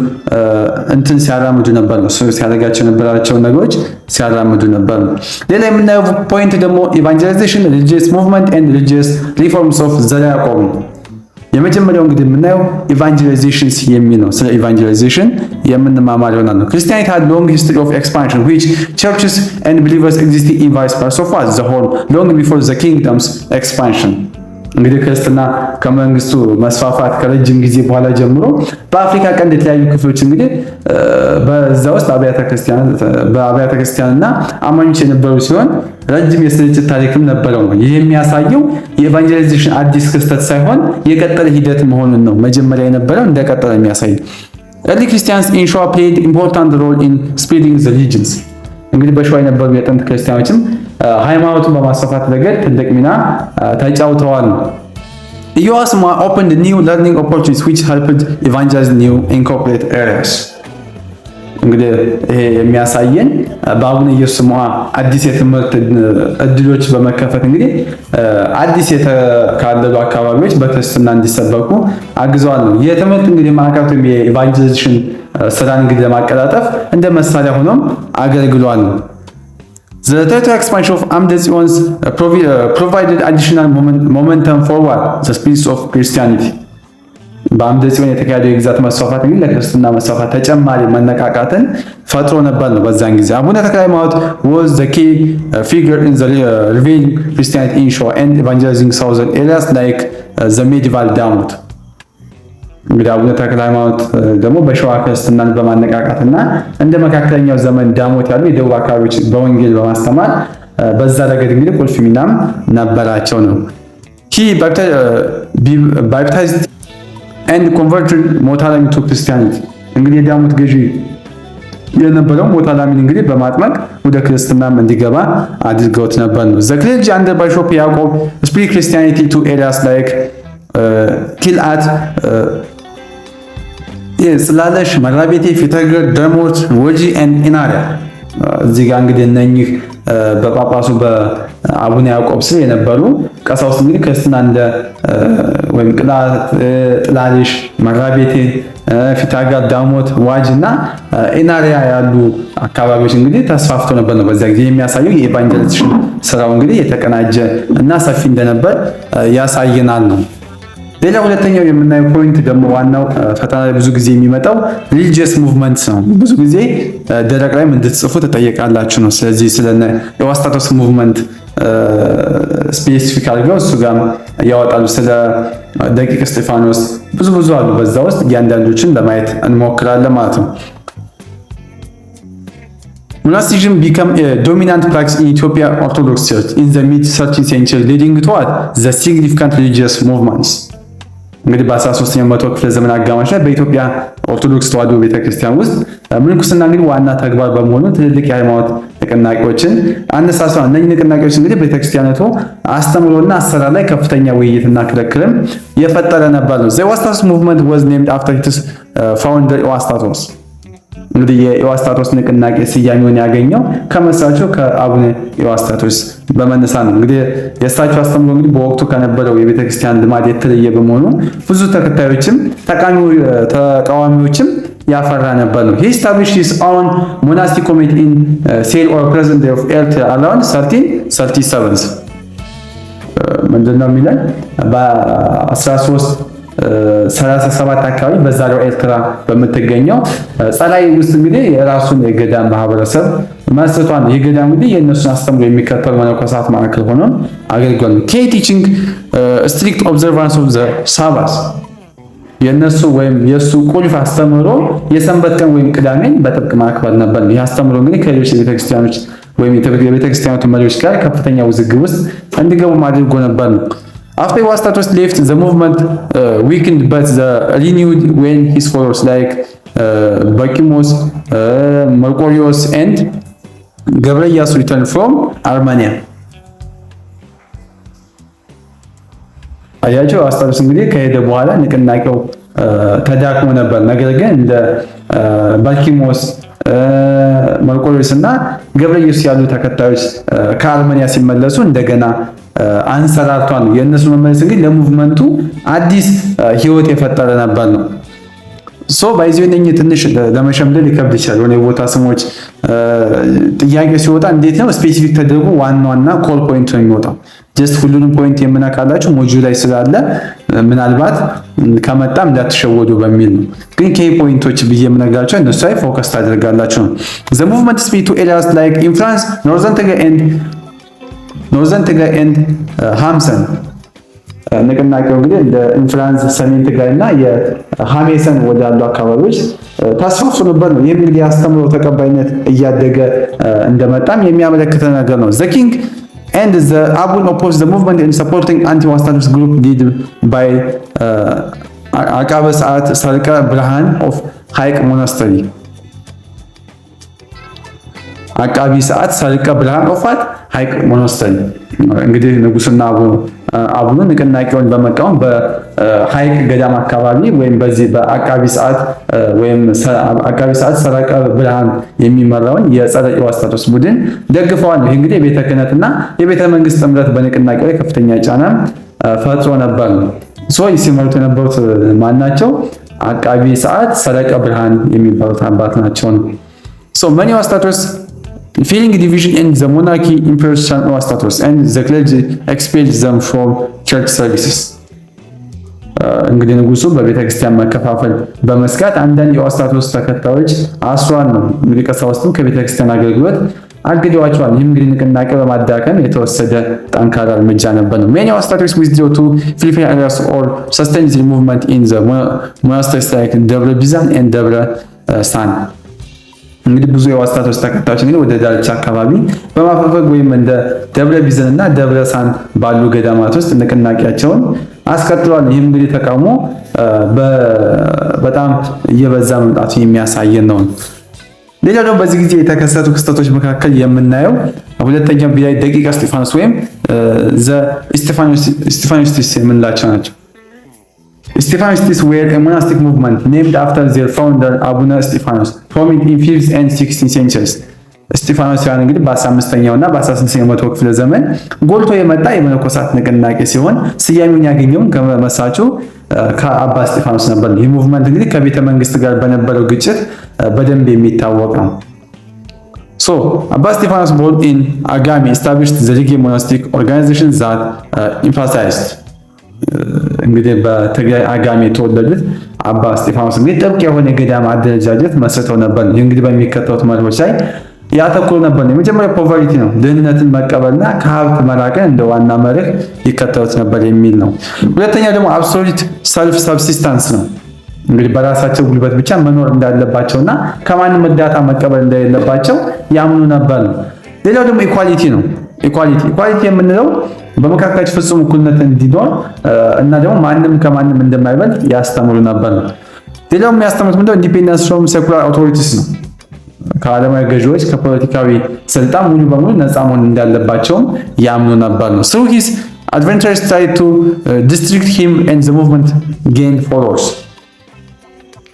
[SPEAKER 1] እንትን ሲያራምዱ ነበር ነው። ሲያደርጋቸው የነበራቸው ነገሮች ሲያራምዱ ነበር ነው። ሌላ የምናየው ፖይንት ደግሞ ኢቫንጀላይዜሽን ሪሊጂየስ ሙቭመንት ኤንድ ሪሊጂየስ ሪፎርምስ ኦፍ ዘርዓ ያዕቆብ ነው። የመጀመሪያው እንግዲህ የምናየው ኢቫንጀላይዜሽንስ የሚል ነው። ስለ ኢቫንጀላይዜሽን የምንማማር ይሆናል ነው። ክርስቲያኒቲ had long history of expansion which churches and believers existed in various parts of the whole long before the kingdom's expansion። እንግዲህ ክርስትና ከመንግስቱ መስፋፋት ከረጅም ጊዜ በኋላ ጀምሮ በአፍሪካ ቀንድ የተለያዩ ክፍሎች እንግዲህ በዛ ውስጥ በአብያተ ክርስቲያንና አማኞች የነበሩ ሲሆን ረጅም የስርጭት ታሪክም ነበረው ነው። ይህ የሚያሳየው የኢቫንጀላይዜሽን አዲስ ክስተት ሳይሆን የቀጠለ ሂደት መሆኑን ነው። መጀመሪያ የነበረው እንደቀጠለ የሚያሳይ early Christians in Shua played important role in spreading the religions። እንግዲህ በሸዋ የነበሩ የጥንት ክርስቲያኖችም ሃይማኖቱን በማስፋፋት ረገድ ትልቅ ሚና ተጫውተዋል። ኢዮአስ opened new learning opportunities which helped evangelize new incorporate areas። እንግዲህ ይሄ የሚያሳየን በአቡነ ኢየሱስ ሞዐ አዲስ የትምህርት እድሎች በመከፈት እንግዲህ አዲስ የተካለሉ አካባቢዎች በክርስትና እንዲሰበኩ አግዘዋል ነው። የትምህርት እንግዲህ ማዕከል ወይም የኢቫንጀላይዜሽን ስራን እንግዲህ ለማቀላጠፍ እንደ መሳሪያ ሆኖም አገልግሏል ነው። The territorial expansion of Amደ ጽዮንስ provided additional momentum forward the spirit of Christianity። በአምደ ጽዮን የተካሄደው የግዛት መስፋፋት እንግዲህ ለክርስትና መስፋፋት ተጨማሪ መነቃቃትን ፈጥሮ ነበር ነው። በዛን ጊዜ አቡነ ተክለ ሃይማኖት was the key figure in the reviving Christianity in Shua and evangelizing southern areas like the medieval ዳሞት። እንግዲህ አቡነ ተክለ ሃይማኖት ደግሞ በሸዋ ክርስትናን በማነቃቃትና እንደ መካከለኛው ዘመን ዳሞት ያሉ የደቡብ አካባቢዎች በወንጌል በማስተማር በዛ ረገድ እንግዲህ ቁልፍ ሚናም ነበራቸው ነው። he baptized and converted ሞታላሚ to Christianity። እንግዲህ የዳሞት ገዢ የነበረው ሞታላሚን እንግዲህ በማጥመቅ ወደ ክርስትናም እንዲገባ አድርገውት ነበር ነው። the clergy under Bishop ያዕቆብ spread Christianity to areas like ኪልአት፣ ጽላለሽ፣ መራቤቴ፣ ፊተገር፣ ደሞት፣ ወጂ and ኢናሪያ። እዚህ ጋር እንግዲህ እነኚህ በጳጳሱ በአቡነ ያዕቆብ ስር የነበሩ ቀሳውስት እንግዲህ ክርስትና እንደ ወይም ጥላልሽ፣ መራቤቴ፣ ፊታጋር፣ ዳሞት፣ ዋጅ እና ኢናሪያ ያሉ አካባቢዎች እንግዲህ ተስፋፍቶ ነበር ነው በዚያ ጊዜ። የሚያሳየው የኢቫንጀላይዜሽን ስራው እንግዲህ የተቀናጀ እና ሰፊ እንደነበር ያሳየናል ነው። ሌላ ሁለተኛው የምናየው ፖይንት ደግሞ ዋናው ፈተና ላይ ብዙ ጊዜ የሚመጣው ሪሊጂየስ ሙቭመንት ነው። ብዙ ጊዜ ደረቅ ላይም እንድትጽፉ ተጠየቃላችሁ ነው። ስለዚህ ስለነ የዋስታቶስ ሙቭመንት ስፔሲፊክ አድርገው እሱ ጋር ያወጣሉ። ስለ ደቂቅ እስጢፋኖስ ብዙ አሉ። በዛ ውስጥ እያንዳንዶችን ለማየት እንሞክራለን ማለት ነው። Monasticism became a dominant practice in Ethiopian Orthodox Church in the mid-13th century, leading to the significant religious movements። እንግዲህ በ13ኛው መቶ ክፍለ ዘመን አጋማሽ ላይ በኢትዮጵያ ኦርቶዶክስ ተዋሕዶ ቤተክርስቲያን ውስጥ ምንኩስና እንግዲህ ዋና ተግባር በመሆኑ ትልልቅ የሃይማኖት ንቅናቄዎችን አነሳስቷል። እነዚህ ንቅናቄዎች እንግዲህ ቤተክርስቲያኒቱ አስተምሮና አሰራር ላይ ከፍተኛ ውይይትና ክርክርም የፈጠረ ነበር ነው። The Ewastatos movement was named after its founder Ewastatos። እንግዲህ የኤዋስታቶስ ንቅናቄ ስያሜውን ያገኘው ከመሳቹ ከአቡነ ኤዋስታቶስ በመነሳት ነው። እንግዲህ የእሳቸው አስተምሮ እንግዲህ በወቅቱ ከነበረው የቤተክርስቲያን ልማድ የተለየ በመሆኑ ብዙ ተከታዮችም ተቃዋሚዎችም ያፈራ ነበር ነው። He established his own monastic community in Sale or present day of Ertra around 1337 ምንድነው የሚለን በ1337 አካባቢ በዛሬው ኤርትራ በምትገኘው ጸላይ ውስጥ እንግዲህ የራሱን የገዳም ማህበረሰብ መስርቷል። የገዳም እንግዲህ የእነሱን አስተምሮ የሚከተል መነኮሳት ማዕከል ሆኖ አገልግሏል። Key teaching strict observance of the Sabbath። የእነሱ ወይም የሱ ቁልፍ አስተምሮ የሰንበት ቀን ወይም ቅዳሜን በጥብቅ ማክበር ነበር። ይህ አስተምሮ እንግዲህ ከሌሎች ቤተክርስቲያኖች ወይም የቤተክርስቲያኖች መሪዎች ጋር ከፍተኛ ውዝግብ ውስጥ እንዲገቡ አድርጎ ነበር ነው። After Ewastatos left, the movement weakened but renewed when his followers like Bakimos, Mercurius and ገብረ ኢያሱ returned from Armenia። አያቸው ኤዋስታቶስ እንግዲህ ከሄደ በኋላ ንቅናቄው ተዳክሞ ነበር። ነገር ግን እንደ ባኪሞስ፣ መርቆሪዎስ እና ገብረ ኢየሱስ ያሉ ተከታዮች ከአርሜኒያ ሲመለሱ እንደገና አንሰራርቷል። የእነሱ መመለስ እንግዲህ ለሙቭመንቱ አዲስ ህይወት የፈጠረ ነበር ነው። ባይዘው እነኚህ ትንሽ ለመሸምደል ይከብድ ይችላል። የሆነ የቦታ ስሞች ጥያቄ ሲወጣ እንዴት ነው ስፔሲፊክ ተደርጎ ዋና ኮል ፖይንት ነው የሚወጣው። ጀስት ሁሉንም ፖይንት የምናካላችሁ ሞጁል ላይ ስላለ ምናልባት ከመጣም እንዳትሸወዱ በሚል ነው። ግን ኬ ፖይንቶች ብዬ የምነግራችሁ እነሱ ላይ ፎከስ ታደርጋላችሁ ነው። ዘ ሙቭመንት ስፒድ ቱ ኤሪያስ ላይክ ኢን ፍራንስ ኖርዘርን ትግራይ ኤንድ ሃምሰን ንቅናቄው እንግዲህ እንደ ኢንፍራንስ ሰሜን ትግራይ እና የሃሜሰን ወዳሉ አካባቢዎች ታስፋፉ ነበር ነው። ይህም እንግዲህ አስተምሮ ተቀባይነት እያደገ እንደመጣም የሚያመለክተ ነገር ነው። ዘ ኪንግ and the Abun opposed the movement in supporting anti-Wastatos group led by አቃቤ ሰዓት ሰርቀ ብርሃን of ሐይቅ ሞናስተሪ አቃቢ ሰዓት ሰርቀ ብርሃን ኦፋት ሐይቅ ሞናስተሪ እንግዲህ ንጉስና አቡኑ ንቅናቄውን በመቃወም በሐይቅ ገዳም አካባቢ ወይም በዚህ በአቃቢ ሰዓት ወይም አቃቢ ሰዓት ሰረቀ ብርሃን የሚመራውን የጸረ ኢዋስታቶስ ቡድን ደግፈዋል። ይህ እንግዲህ የቤተ ክህነትና የቤተ መንግስት ጥምረት በንቅናቄው ላይ ከፍተኛ ጫና ፈጥሮ ነበር። ሲመሩት የነበሩት ማናቸው? አቃቢ ሰዓት ሰረቀ ብርሃን የሚባሉት አባት ናቸው። many ኢዋስታቶስ feeling division in the monarchy imposed some Iwastatos and the clergy expelled them from church services. እንግዲህ ንጉሱ በቤተክርስቲያን መከፋፈል በመስጋት አንዳንድ የኢዋስታቶስ ተከታዮች አስሯል ነው። እንግዲህ ቀሳውስቱም ከቤተክርስቲያን አገልግሎት አግደዋቸዋል። ይህም እንግዲህ ንቅናቄ በማዳከም የተወሰደ ጠንካራ እርምጃ ነበር ነው። many Iwastatos withdrew to Philippine areas or sustained the movement in the monasteries like ደብረ ቢዛን and ደብረ ሳን። እንግዲህ ብዙ የኢዋስታቶስ ተከታዮች እንግዲህ ወደ ዳርቻ አካባቢ በማፈግፈግ ወይም እንደ ደብረ ቢዘን እና ደብረ ሳን ባሉ ገዳማት ውስጥ ንቅናቄያቸውን አስከትለዋል። ይህም እንግዲህ ተቃውሞ በጣም እየበዛ መምጣቱ የሚያሳየን ነው። ሌላው ደግሞ በዚህ ጊዜ የተከሰቱ ክስተቶች መካከል የምናየው ሁለተኛው ቢላይ ደቂቀ እስጢፋኖስ ወይም እስጢፋኖስቲስ የምንላቸው ናቸው። Stephanostists were a monastic movement named after their founder Abuna Stephanos, formed in 5th and 16th centuries. እስጢፋኖሳውያን እንግዲህ በ15ኛው እና በ16ኛው መቶ ክፍለ ዘመን ጎልቶ የመጣ የመነኮሳት ንቅናቄ ሲሆን ስያሜውን ያገኘው ከመሳቹ ከአባ እስጢፋኖስ ነበር። ይህ ሙቭመንት እንግዲህ ከቤተ መንግስት ጋር በነበረው ግጭት በደንብ የሚታወቅ ነው። አባ እስጢፋኖስ born in Agami established the Rigi monastic organization that emphasized እንግዲህ በትግራይ አጋሚ የተወለዱት አባ እስጢፋኖስ እንግዲህ ጥብቅ የሆነ ገዳም አደረጃጀት መስርተው ነበር። እንግዲህ በሚከተሉት መርሆች ላይ ያተኮሩ ነበር። የመጀመሪያው ፖቨርቲ ነው፣ ድህነትን መቀበልና ከሀብት መራቅን እንደ ዋና መርህ ይከተሉት ነበር የሚል ነው። ሁለተኛው ደግሞ አብሶሉት ሰልፍ ሰብሲስታንስ ነው። እንግዲህ በራሳቸው ጉልበት ብቻ መኖር እንዳለባቸውና ከማንም እርዳታ መቀበል እንደሌለባቸው ያምኑ ነበር ነው። ሌላው ደግሞ ኢኳሊቲ ነው። ኢኳሊቲ የምንለው በመካከላቸው ፍጹም እኩልነት እንዲኖር እና ደግሞ ማንም ከማንም እንደማይበልጥ ያስተምሩ ነበር ነው። ሌላው የሚያስተምሩት ምንድነው? ኢንዲፔንደንስ ፍሮም ሴኩላር አውቶሪቲስ ነው። ከዓለማዊ ገዢዎች ከፖለቲካዊ ስልጣን ሙሉ በሙሉ ነፃ መሆን እንዳለባቸውም ያምኑ ነበር ነው። So his adventurers tried to distract him and the movement gained followers.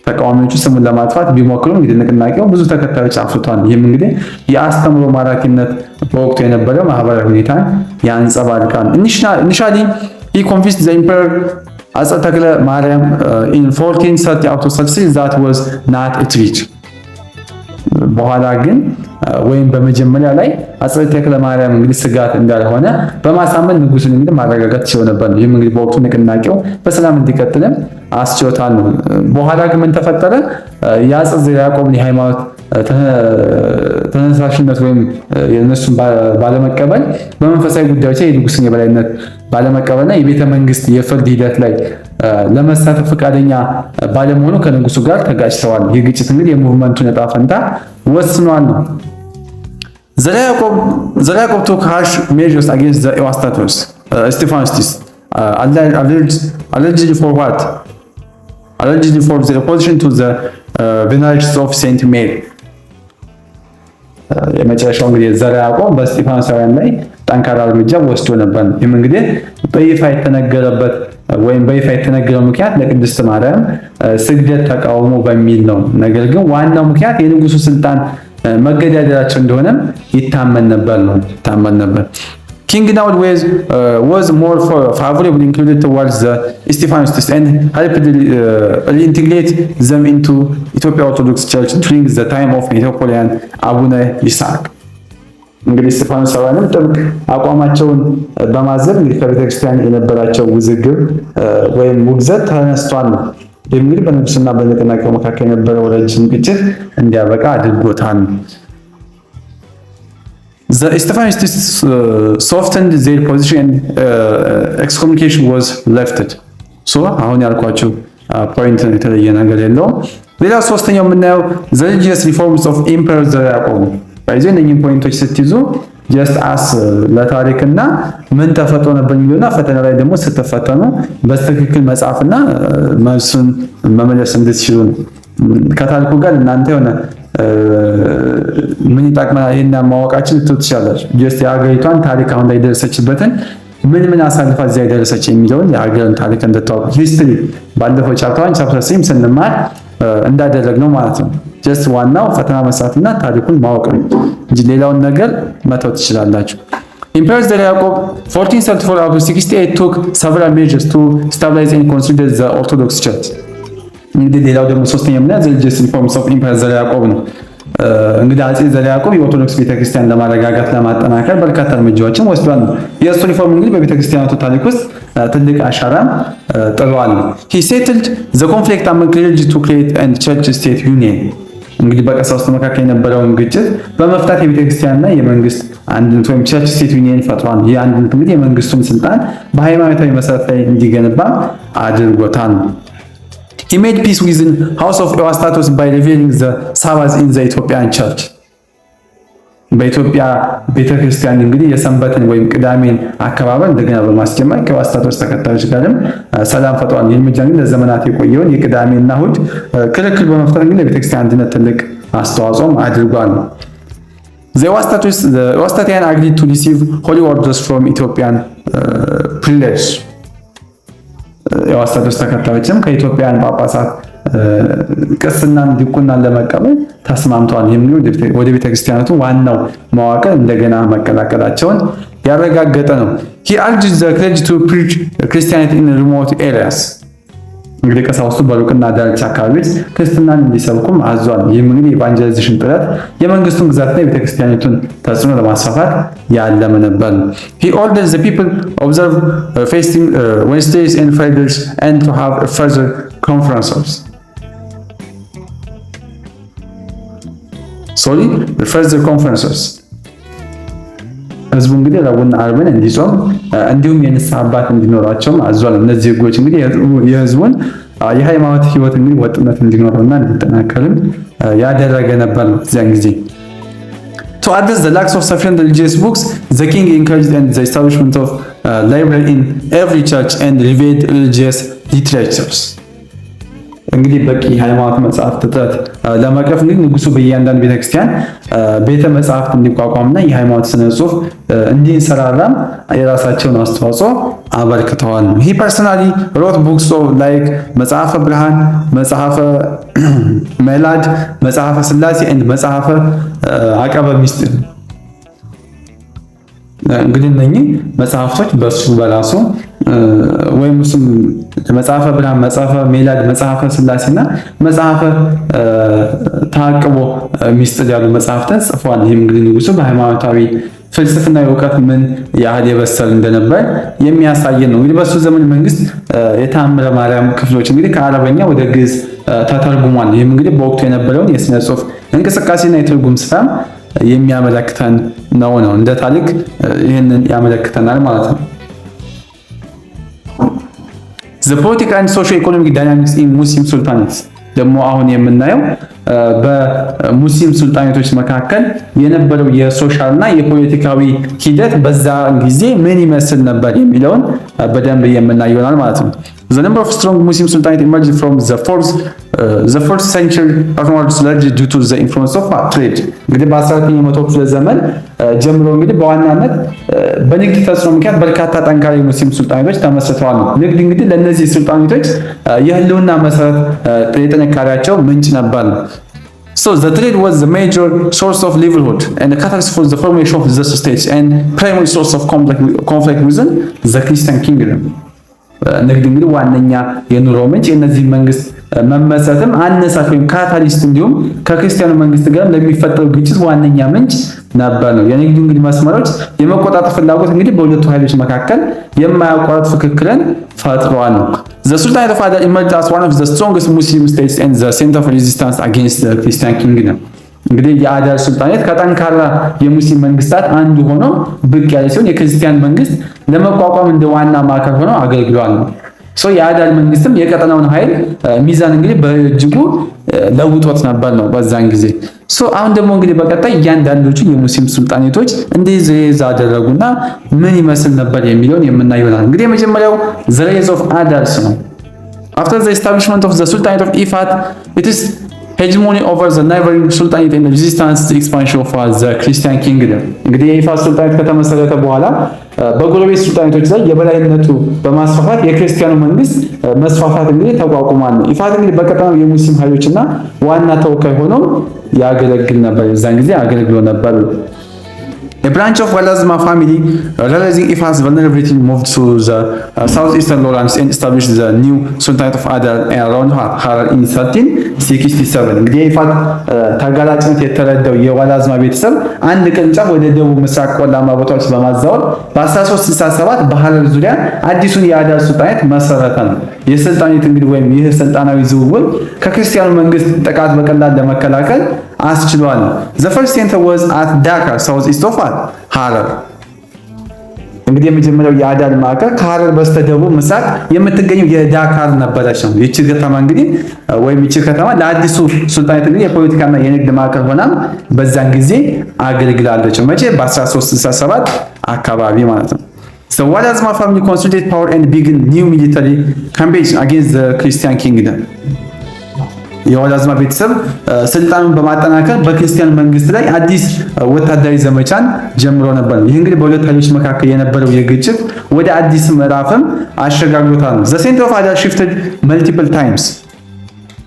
[SPEAKER 1] ተቃዋሚዎቹ ስሙን ለማጥፋት ቢሞክሩም እንግዲህ ንቅናቄው ብዙ ተከታዮች አፍርቷል። ይህም እንግዲህ የአስተምሮ ማራኪነት በወቅቱ የነበረው ማህበራዊ ሁኔታን ያንጸባርቃል። Initially he convinced the emperor አፄ ተክለ ማርያም in 1430 that was not a threat። በኋላ ግን ወይም በመጀመሪያ ላይ አፄ ተክለ ማርያም እንግዲህ ስጋት እንዳልሆነ በማሳመን ንጉሱን እንግዲህ ማረጋጋት ችለው ነበር። ይህም እንግዲህ በወቅቱ ንቅናቄው በሰላም እንዲቀጥልም አስችሎታል ነው። በኋላ ግን ምን ተፈጠረ? የአፄ ዘርዓ ያዕቆብን የሃይማኖት ተነሳሽነት ወይም የነሱን ባለመቀበል በመንፈሳዊ ጉዳዮች ላይ የንጉስን የበላይነት ባለመቀበልና የቤተ መንግስት የፍርድ ሂደት ላይ ለመሳተፍ ፈቃደኛ ባለመሆኑ ከንጉሱ ጋር ተጋጭተዋል። ይህ ግጭት እንግዲህ የሙቭመንቱን ዕጣ ፈንታ ወስኗል ነው። ዘርዓ ያዕቆብ took harsh measures against the ኢዋስታቶስ Stephanostists allegedly for what? Allegedly for the opposition to the venerations of Saint Mary. የመጨረሻው እንግዲህ ዘርዓ ያዕቆብ በእስጢፋኖሳውያን ላይ ጠንካራ እርምጃ ወስዶ ነበር። ይህም እንግዲህ በይፋ የተነገረበት ወይም በይፋ የተነገረው ምክንያት ለቅድስት ማርያም ስግደት ተቃውሞ በሚል ነው። ነገር ግን ዋናው ምክንያት የንጉሱ ስልጣን መገዳደራቸው እንደሆነም ይታመን ነበር። King Naud was more favorable included towards the Stephanoists and helped reintegrate them into Ethiopian Orthodox Church during the time of Metropolitan Abune Yitzhak. እንግዲህ ስቴፋኖሳውያንም ጥብቅ አቋማቸውን በማዘብ እንግዲህ ከቤተክርስቲያን የነበራቸው ውዝግብ ወይም ውግዘት ተነስቷል። እንግዲህ በንጉስና በንቅናቄው መካከል የነበረው ረጅም ግጭት እንዲያበቃ አድርጎታል። The Stephanoists softened their position and excommunication was lifted. So አሁን ያልኳችሁ ፖይንት የተለየ ነገር የለውም። ሌላ ሶስተኛው የምናየው the religious reforms of Emperor ዘርዓ ያዕቆብ ነው። ባይዘን እነኚህ ፖይንቶች ስትይዙ ጀስት አስ ለታሪክና ምን ተፈጥሮ ነበር የሚለውና ፈተና ላይ ደግሞ ስትፈተኑ በትክክል መጻፍና መልሱን መመለስ እንድትችሉ ነው። ከታሪኩ ጋር እናንተ የሆነ ምን ይጠቅመናል ይሄን ማወቃችን ልትችላላችሁ። ጀስት የሀገሪቷን ታሪክ አሁን ላይ ደረሰችበትን ምን አሳልፋ እዚያ የደረሰች የሚለውን የሀገርን ታሪክ እንድታውቁ ሂስትሪ ባለፈው ቻፕተር 3 ስንማር እንዳደረግነው ማለት ነው። ጀስት ዋናው ፈተና መስራትና ታሪኩን ማወቅ ነው እንጂ ሌላውን ነገር መተው ትችላላችሁ። Emperor ዘርዓ ያዕቆብ 1434 up to 68 took several measures to stabilize and consolidate the Orthodox Church. እንግዲህ ሌላው ደግሞ ሶስተኛው ምክንያት the religious reforms of Emperor ዘርዓ ያዕቆብ ነው። እንግዲህ አፄ ዘርዓ ያዕቆብ የኦርቶዶክስ ቤተክርስቲያን ለማረጋጋት ለማጠናከር በርካታ እርምጃዎችን ወስዷል። የእሱ ሪፎርም እንግዲህ በቤተክርስቲያናቱ ታሪክ ውስጥ ትልቅ አሻራም ጥሏል። He settled the conflict among religions to create a church-state union. እንግዲህ በቀሳውስቱ መካከል የነበረውን ግጭት በመፍታት የቤተክርስቲያንና የመንግስት አንድነት ወይም ቸርች ስቴት ዩኒየን ፈጥሯል። ይህ አንድነት እንግዲህ የመንግስቱን ስልጣን በሃይማኖታዊ መሰረት ላይ እንዲገነባ አድርጎታል። He made peace within House of Ewastatos by revealing the Sabbath in the Ethiopian Church. በኢትዮጵያ ቤተክርስቲያን እንግዲህ የሰንበትን ወይም ቅዳሜን አከባበር እንደገና በማስጀመር ከኤዋስታቶስ ተከታዮች ጋርም ሰላም ፈጥሯል። ይህን ምጃ ግን ለዘመናት የቆየውን የቅዳሜና እሑድ ክርክር በመፍጠር እንግዲህ ለቤተክርስቲያን አንድነት ትልቅ አስተዋጽኦም አድርጓል። The Ewastatian agreed to receive holy orders from Ethiopian prelates. የኤዋስታቶስ ተከታዮችም ከኢትዮጵያን ጳጳሳት ቅስናን ዲቁናን ለመቀበል ተስማምተዋል። የሚሉት ወደ ቤተክርስቲያናቱ ዋናው መዋቅር እንደገና መቀላቀላቸውን ያረጋገጠ ነው። He urged the clergy to preach Christianity in remote areas. እንግዲህ ቀሳውስቱ በሩቅና ዳርቻ አካባቢዎች ክርስትናን እንዲሰብኩም አዟል። ይህም እንግዲህ የኢቫንጀላይዜሽን ጥረት የመንግስቱን ግዛትና የቤተክርስቲያኒቱን ተጽዕኖ ለማስፋፋት ያለመ ነበር። He ordered the people observe fasting Wednesdays and Fridays and to have further conferences. further conferences. ህዝቡ እንግዲህ ረቡዕና ዓርብን እንዲጾም እንዲሁም የንስሐ አባት እንዲኖራቸውም አዟል። እነዚህ ህጎች እንግዲህ የህዝቡን የሃይማኖት ህይወት እንግዲህ ወጥነት እንዲኖረውና እንዲጠናከርም ያደረገ ነበር ነው እዚያን ጊዜ። To address the lack of sufficient religious books, the king encouraged the establishment of library in every church and revealed religious literatures. እንግዲህ በቂ ሃይማኖት መጽሐፍት እጥረት ለመቅረፍ እንግዲህ ንጉሱ በእያንዳንዱ ቤተክርስቲያን ቤተ መጽሐፍት እንዲቋቋምና የሃይማኖት ስነ ጽሑፍ እንዲንሰራራም የራሳቸውን አስተዋጽኦ አበርክተዋል። He personally wrote books like መጽሐፈ ብርሃን፣ መጽሐፈ መላድ፣ መጽሐፈ ስላሴ and መጽሐፈ አቀበ ምስጢር። እንግዲህ እነኚህ መጽሐፍቶች በሱ በራሱ ወይም እሱም መጽሐፈ ብርሃን፣ መጽሐፈ ሜላድ፣ መጽሐፈ ስላሴና መጽሐፈ ተዓቅቦ ምስጢር ያሉ መጽሐፍትን ጽፏል። ይህም እንግዲህ ንጉሱ በሃይማኖታዊ ፍልስፍና እውቀት ምን ያህል የበሰል እንደነበር የሚያሳይ ነው። እንግዲህ በሱ ዘመን መንግስት የተአምረ ማርያም ክፍሎች እንግዲህ ከአረበኛ ወደ ግዕዝ ተተርጉሟል። ይህም እንግዲህ በወቅቱ የነበረውን የስነ ጽሑፍ እንቅስቃሴና የትርጉም ስራም የሚያመለክተን ነው እንደ ታሪክ ይህንን ያመለክተናል ማለት ነው። The political and socio-economic dynamics in Muslim sultanates ደግሞ አሁን የምናየው በሙስሊም ሱልጣኔቶች መካከል የነበረው የሶሻል እና የፖለቲካዊ ሂደት በዛ ጊዜ ምን ይመስል ነበር የሚለውን በደንብ የምናየው ይሆናል ማለት ነው። The number of strong Muslim sultanates emerged from the 4th century onwards largely due to the influence of trade. እንግዲህ በ19ኛው መቶ ክፍለ ዘመን ጀምሮ እንግዲህ በዋናነት በንግድ ተጽዕኖ ምክንያት በርካታ ጠንካራ ሙስሊም ሱልጣኔቶች ተመስርተዋል። ንግድ እንግዲህ ለእነዚህ ሱልጣኔቶች የህልውና መሰረት የጥንካሬያቸው ምንጭ ነበር። So the trade was the major source of livelihood and the catalyst for the formation of the states and primary source of conflict within the Christian kingdom. ንግድ እንግዲህ ዋነኛ የኑሮ ምንጭ የነዚህ መንግስት መመሰረትም አነሳሽ ወይም ካታሊስት እንዲሁም ከክርስቲያኑ መንግስት ጋር ለሚፈጠረው ግጭት ዋነኛ ምንጭ ነበር ነው። የንግዱ እንግዲህ መስመሮች የመቆጣጠር ፍላጎት እንግዲህ በሁለቱ ኃይሎች መካከል የማያቋርጥ ፍክክርን ፈጥሯል ነው። The Sultanate of Adal emerged as one of the strongest Muslim states and the center of resistance against the Christian kingdom. እንግዲህ የአዳል ሱልጣኔት ከጠንካራ የሙስሊም መንግስታት አንዱ ሆኖ ብቅ ያለ ሲሆን የክርስቲያን መንግስት ለመቋቋም እንደ ዋና ማዕከል ሆኖ አገልግሏል ነው። የአዳል መንግስትም የቀጠናውን ኃይል ሚዛን እንግዲህ በእጅጉ ለውጦት ነበር ነው በዛን ጊዜ። አሁን ደግሞ እንግዲህ በቀጣይ እያንዳንዶቹ የሙስሊም ሱልጣኔቶች እንዴት አደረጉና ምን ይመስል ነበር የሚለውን የምናየው ይሆናል። እንግዲህ የመጀመሪያው the rise of Adals ነው። After the establishment of the Sultanate of Ifat, it is hegemony over the neighboring sultanate and resistance to expansion of the Christian kingdom. እንግዲህ የኢፋት ሱልጣኔት ከተመሰረተ በኋላ በጎረቤት ሱልጣኔቶች ላይ የበላይነቱ በማስፋፋት የክርስቲያኑ መንግስት መስፋፋት እንግዲህ ተቋቁሟል ነው። ኢፋት እንግዲህ በቀጠናው የሙስሊም ኃይሎችና ዋና ተወካይ ሆኖ ያገለግል ነበር። የዛን ጊዜ አገልግሎ ነበር። A branch of Walazma family, realizing Ifat's vulnerability, moved to the southeastern lowlands and established the new Sultanate of Adal around Harar in 1367. እንግዲህ የኢፋት ተጋላጭነት የተረዳው የዋላዝማ ቤተሰብ አንድ ቅርንጫፍ ወደ ደቡብ ምስራቅ ቆላማ ቦታዎች በማዛወር በ1367 በሐረር ዙሪያ አዲሱን የአዳል ሱልጣኔት መሰረተ ነው። የሱልጣኔት እንግዲህ ወይም ይህ ስልጣናዊ ዝውውር ከክርስቲያኑ መንግስት ጥቃት በቀላል ለመከላከል አስችሏል። The first center was at Dhaka, southeast of ሐረር። እንግዲህ የመጀመሪያው የአዳል ማዕከል ከሐረር በስተደቡብ ምስራቅ የምትገኘው የዳካር ነበረች ነው። ይቺ ከተማ እንግዲህ ወይም ይቺ ከተማ ለአዲሱ ሱልጣኔት እንግዲህ የፖለቲካና የንግድ ማዕከል ሆና በዛን ጊዜ አገልግላለች። መቼ? በ1367 አካባቢ ማለት ነው። The Walazma family consolidated power and began new military campaigns against the Christian kingdom. የዋላዝማ ቤተሰብ ስልጣኑን በማጠናከር በክርስቲያን መንግስት ላይ አዲስ ወታደራዊ ዘመቻን ጀምሮ ነበር። ይህ እንግዲህ በሁለት ኃይሎች መካከል የነበረው የግጭት ወደ አዲስ ምዕራፍም አሸጋግሮታል። The center of Adal shifted multiple times.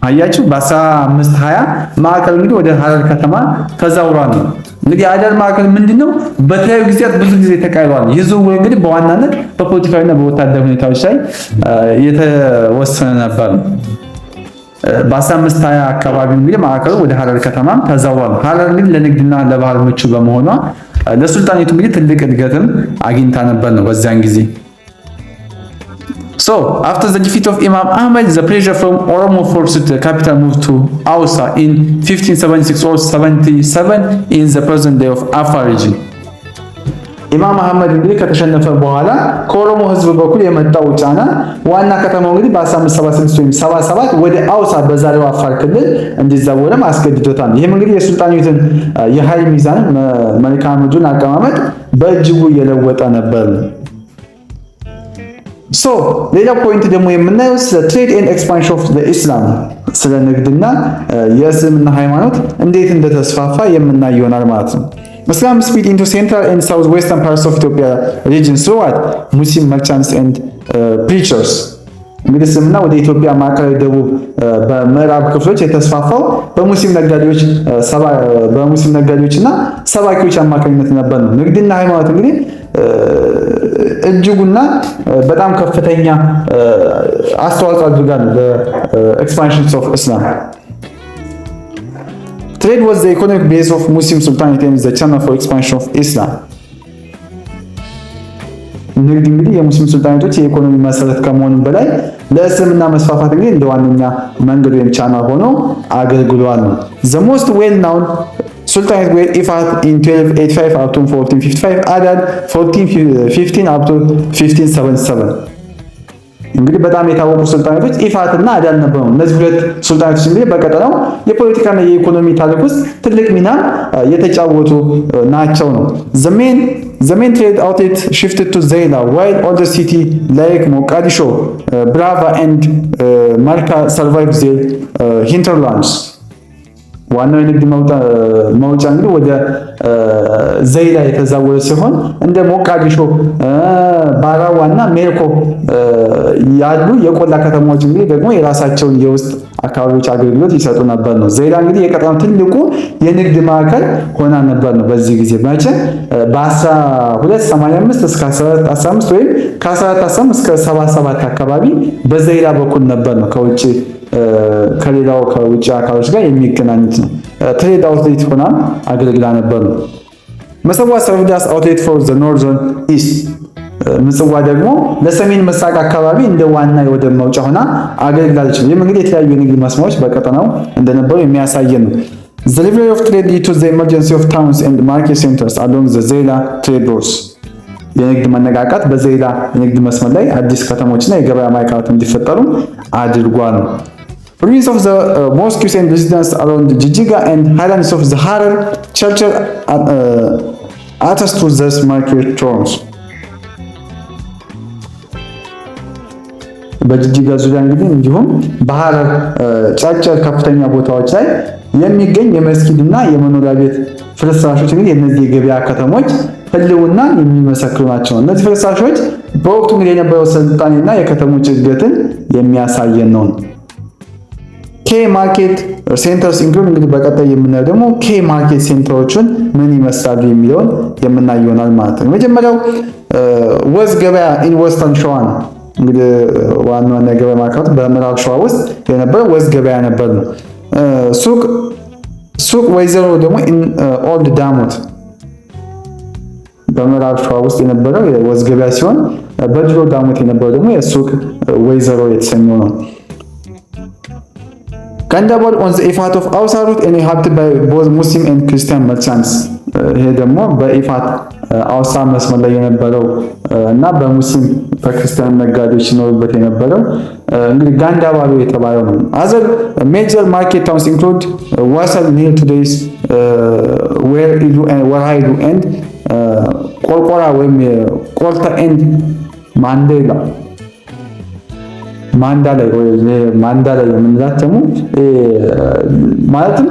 [SPEAKER 1] አያችሁ በ1520 ማዕከል እንግዲህ ወደ ሐረር ከተማ ተዛውሯል ነው። እንግዲህ የአዳል ማዕከል ምንድነው? በተለያዩ ጊዜያት ብዙ ጊዜ ተቃይሯል። ይህ ዝውውር እንግዲህ በዋናነት በፖለቲካዊና በወታደራዊ ሁኔታዎች ላይ የተወሰነ ነበር። በ1520 አካባቢ እንግዲህ ማዕከሉ ወደ ሐረር ከተማ ተዛውሯል። ሐረር እንግዲህ ለንግድና ለባህል ምቹ በመሆኗ ለሱልጣኔቱ እንግዲህ ትልቅ እድገትን አግኝታ ነበር ነው በዚያን ጊዜ። After the defeat of Imam Ahmed, the pressure from Oromo forced the capital moved to Ausa in 1576 or 77 in the present day of Afar region. ኢማም አህመድ እንግዲህ ከተሸነፈ በኋላ ከኦሮሞ ህዝብ በኩል የመጣው ጫና ዋና ከተማው እንግዲህ በ1576 ወይም 77 ወደ አውሳ በዛሬው አፋር ክልል እንዲዛወርም አስገድዶታል። ይህም እንግዲህ የሱልጣኔቱን የኃይል ሚዛን መልክዓ ምድሩን አቀማመጥ በእጅጉ የለወጠ ነበር። ሌላው ፖይንት ደግሞ የምናየው ስለ ትሬድ ኤንድ ኤክስፓንሽን ኦፍ ኢስላም፣ ስለ ንግድና የእስልምና ሃይማኖት እንዴት እንደተስፋፋ የምናይ ይሆናል ማለት ነው። Islam spread into central and southwestern parts of Ethiopia regions through Muslim merchants and preachers. እንግዲህ እስልምና ወደ ኢትዮጵያ ማዕከላዊ ደቡብ በምዕራብ ክፍሎች የተስፋፋው በሙስሊም ነጋዴዎችና ሰባኪዎች አማካኝነት ነበር ነው። ንግድና ሃይማኖት እንግዲህ እጅጉና በጣም ከፍተኛ አስተዋጽኦ አድርጓል በኤክስፓንሽን ኦፍ ኢስላም። Trade was the economic base of Muslim sultanate and the channel for expansion of Islam. ንግድ እንግዲህ የሙስሊም ሱልጣኔቶች የኢኮኖሚ መሰረት ከመሆኑ በላይ ለእስልምና መስፋፋት እንግዲህ እንደ ዋነኛ መንገድ ወይም ቻናል ሆኖ አገልግሏል ነው። The most well known sultanate were Ifat in 1285 up to 1455, Adal 1415 up to 1577. እንግዲህ በጣም የታወቁ ሱልጣኔቶች ኢፋት እና አዳል ነበሩ። እነዚህ ሁለት ሱልጣኔቶች እንግዲህ በቀጠናው የፖለቲካና የኢኮኖሚ ታሪክ ውስጥ ትልቅ ሚና የተጫወቱ ናቸው ነው። The main trade outlet shifted to Zayla, while other cities like Mogadishu, Brava and Marka survived their hinterlands. ዋናው የንግድ መውጫ እንግዲህ ወደ ዘይላ የተዛወረ ሲሆን እንደ ሞቃዲሾ፣ ባራዋና ሜርኮ ያሉ የቆላ ከተማዎች እንግዲህ ደግሞ የራሳቸውን የውስጥ አካባቢዎች አገልግሎት ይሰጡ ነበር ነው። ዘይላ እንግዲህ የቀጠናው ትልቁ የንግድ ማዕከል ሆና ነበር ነው። በዚህ ጊዜ መቼ በ1285 እስከ 1415 ወይም ከ1415 እስከ 77 አካባቢ በዘይላ በኩል ነበር ነው ከሌላው ከውጭ አካሎች ጋር የሚገናኙት ነው። ትሬድ አውትሌት ሆና አገልግላ ነበር ነው። ምጽዋ ሰርቭድ አስ አውትሌት ፎር ዘ ኖርዘርን ኢስት፣ ምጽዋ ደግሞ ለሰሜን ምስራቅ አካባቢ እንደ ዋና የወደብ መውጫ ሆና አገልግላለች። ይህም እንግዲህ የተለያዩ የንግድ መስመሮች በቀጠናው እንደነበሩ የሚያሳየን ነው። The delivery of trade led to the emergency of towns and market centers along the Zayla trade routes. የንግድ መነቃቃት በዘይላ የንግድ መስመር ላይ አዲስ ከተሞችና የገበያ ማዕከላት እንዲፈጠሩ አድርጓል። Ruins of the mosques and residences around Jijiga and highlands of the Harar church attest to these market towns. በጅጅጋ ዙሪያ እንግዲህ እንዲሁም በሐረር ጨርጨር ከፍተኛ ቦታዎች ላይ የሚገኝ የመስጊድና የመኖሪያ ቤት ፍርስራሾች እንግዲህ የነዚህ የገበያ ከተሞች ህልውና የሚመሰክሩ ናቸው። እነዚህ ፍርስራሾች በወቅቱ እንግዲህ የነበረው ስልጣኔና የከተሞች እድገትን የሚያሳየን ነው። ኬ ማርኬት ሴንተርስ ኢንክሉድ እንግዲህ በቀጣይ የምናየው ደግሞ ኬ ማርኬት ሴንተሮችን ምን ይመስላሉ የሚለውን የምናየው ይሆናል ማለት ነው። መጀመሪያው ወዝ ገበያ ኢን ዌስተርን ሸዋ ነው። እንግዲህ ዋናው የገበያ ማዕከላት በምዕራብ ሸዋ ውስጥ የነበረው ወዝ ገበያ ነበር ነው። ሱቅ ወይዘሮ ደግሞ ኢን ኦልድ ዳሞት በምዕራብ ሸዋ ውስጥ የነበረው የወዝ ገበያ ሲሆን በድሮ ዳሞት የነበረው ደግሞ የሱቅ ወይዘሮ የተሰኘው ነው። ጋንዳባል ኦን ዘ ኢፋት ኦፍ አውሳ ሩት ኤንድ ኢንሃቢትድ ባይ ቦዝ ሙስሊም ኤንድ ክርስቲያን መርቻንትስ። ይሄ ደግሞ በኢፋት አውሳ መስመር ላይ የነበረው እና በሙስሊም በክርስቲያን ነጋዴዎች ይኖሩበት የነበረው እንግዲህ ጋንዳባሉ የተባለው ነው። አዘር ሜጀር ማርኬት ታውንስ ኢንክሉድ ዋሰል ኒር ቱዴይስ ወርሃይሉ ኤንድ ቆርቆራ ወይም ቆርታ ኤንድ ማንዳ ላይ የምንላት ደግሞ ማለትም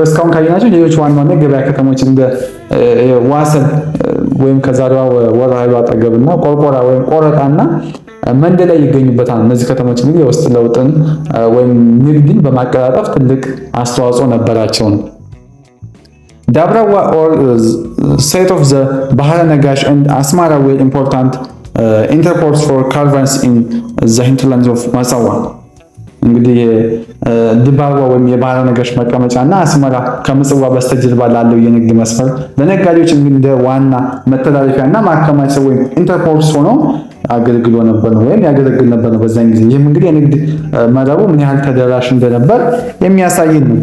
[SPEAKER 1] እስካሁን ካየናቸው ሌሎች ዋና ዋና ገበያ ከተሞች እንደ ዋሰል ወይም ከዛሬዋ ወርሃይሉ አጠገብና ቆርቆራ ወይም ቆረጣና መንደ ላይ ይገኙበታል። እነዚህ ከተሞች እንግዲህ የውስጥ ለውጥን ወይም ንግድን በማቀላጠፍ ትልቅ አስተዋጽኦ ነበራቸው ነው። ዳብራዋ ኦር ሳይት ኦፍ ዘ ባህረ ነጋሽ ኤንድ አስማራ ዌር ኢምፖርታንት ኢንተርፖርትስ ፎር ካራቫንስ ኢን ዘ ሂንተርላንድስ ኦፍ ምጽዋ። እንግዲህ ድባባ ወይም የባህረ ነጋሽ መቀመጫና አስመራ ከምጽዋ በስተጀርባ ላለው የንግድ መስመር ለነጋዴዎች እንደ ዋና መተላለፊያና ማከማቻ ወይም ኢንተርፖርትስ ሆኖ አገልግሎ ነበር ነው ወይም ያገለግል ነበር ነው በዛን ጊዜ። ይህም እንግዲህ የንግድ መረቡ ምን ያህል ተደራሽ እንደነበር የሚያሳየን ነው።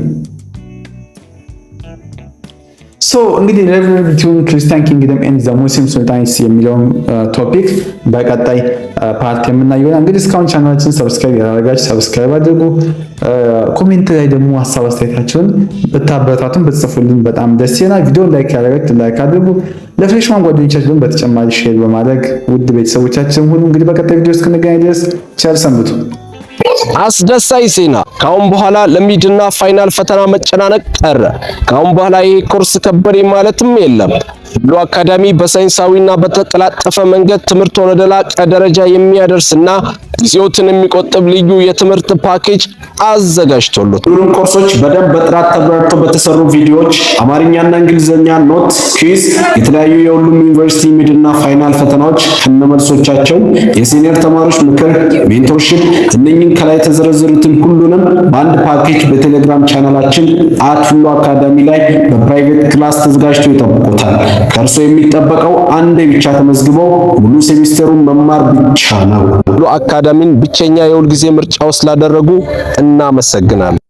[SPEAKER 1] እንግዲህ ሪቨር ቢትዊን ክርስቲያን ኪንግደም ኤንድ ዘ ሙስሊም ሱልጣኔትስ የሚለውን ቶፒክ በቀጣይ ፓርት የምናየው ይሆናል። እንግዲህ እስካሁን ቻናላችንን ሰብስክራይብ ያደረጋችሁ ሰብስክራይብ አድርጉ። ኮሜንት ላይ ደግሞ ሀሳብ አስተያየታችሁን ብታበረታቱን ብትጽፉልን በጣም ደስ ይላል። ቪዲዮ ላይክ ያደረጋችሁ ላይክ አድርጉ። ለፍሬሽማን ጓደኞቻችሁን በተጨማሪ ሼር በማድረግ ውድ ቤተሰቦቻችን ሁሉ እንግዲህ በቀጣይ ቪዲዮ እስክንገናኝ ድረስ ቸር ሰንብቱ።
[SPEAKER 4] አስደሳች ዜና! ካሁን በኋላ ለሚድና ፋይናል ፈተና መጨናነቅ ቀረ። ካሁን በኋላ ይሄ ኮርስ ከበሬ ማለትም የለም። ብሉ አካዳሚ በሳይንሳዊና በተቀላጠፈ መንገድ ትምህርት ወደ ላቀ ደረጃ የሚያደርስና ጊዜዎትን የሚቆጥብ ልዩ የትምህርት ፓኬጅ አዘጋጅቶሎት
[SPEAKER 3] ሁሉም ኮርሶች በደንብ በጥራት ተብራርተው በተሰሩ ቪዲዮዎች አማርኛና እንግሊዝኛ ኖት፣ ኩዊዝ፣ የተለያዩ የሁሉም ዩኒቨርሲቲ ሚድና ፋይናል ፈተናዎች ከነመልሶቻቸው፣ የሲኒየር ተማሪዎች ምክር፣ ሜንቶርሺፕ፣ እነኚህን ከላይ የተዘረዘሩትን ሁሉንም በአንድ ፓኬጅ በቴሌግራም ቻናላችን @ሁሉ አካዳሚ ላይ በፕራይቬት ክላስ ተዘጋጅቶ ይጠብቁታል። ከእርሶ የሚጠበቀው አንዴ ብቻ ተመዝግበው ሙሉ ሴሚስተሩን መማር ብቻ ነው።
[SPEAKER 4] ሁሉ አካዳሚን ብቸኛ የሁል ጊዜ ምርጫው ስላደረጉ እናመሰግናለን።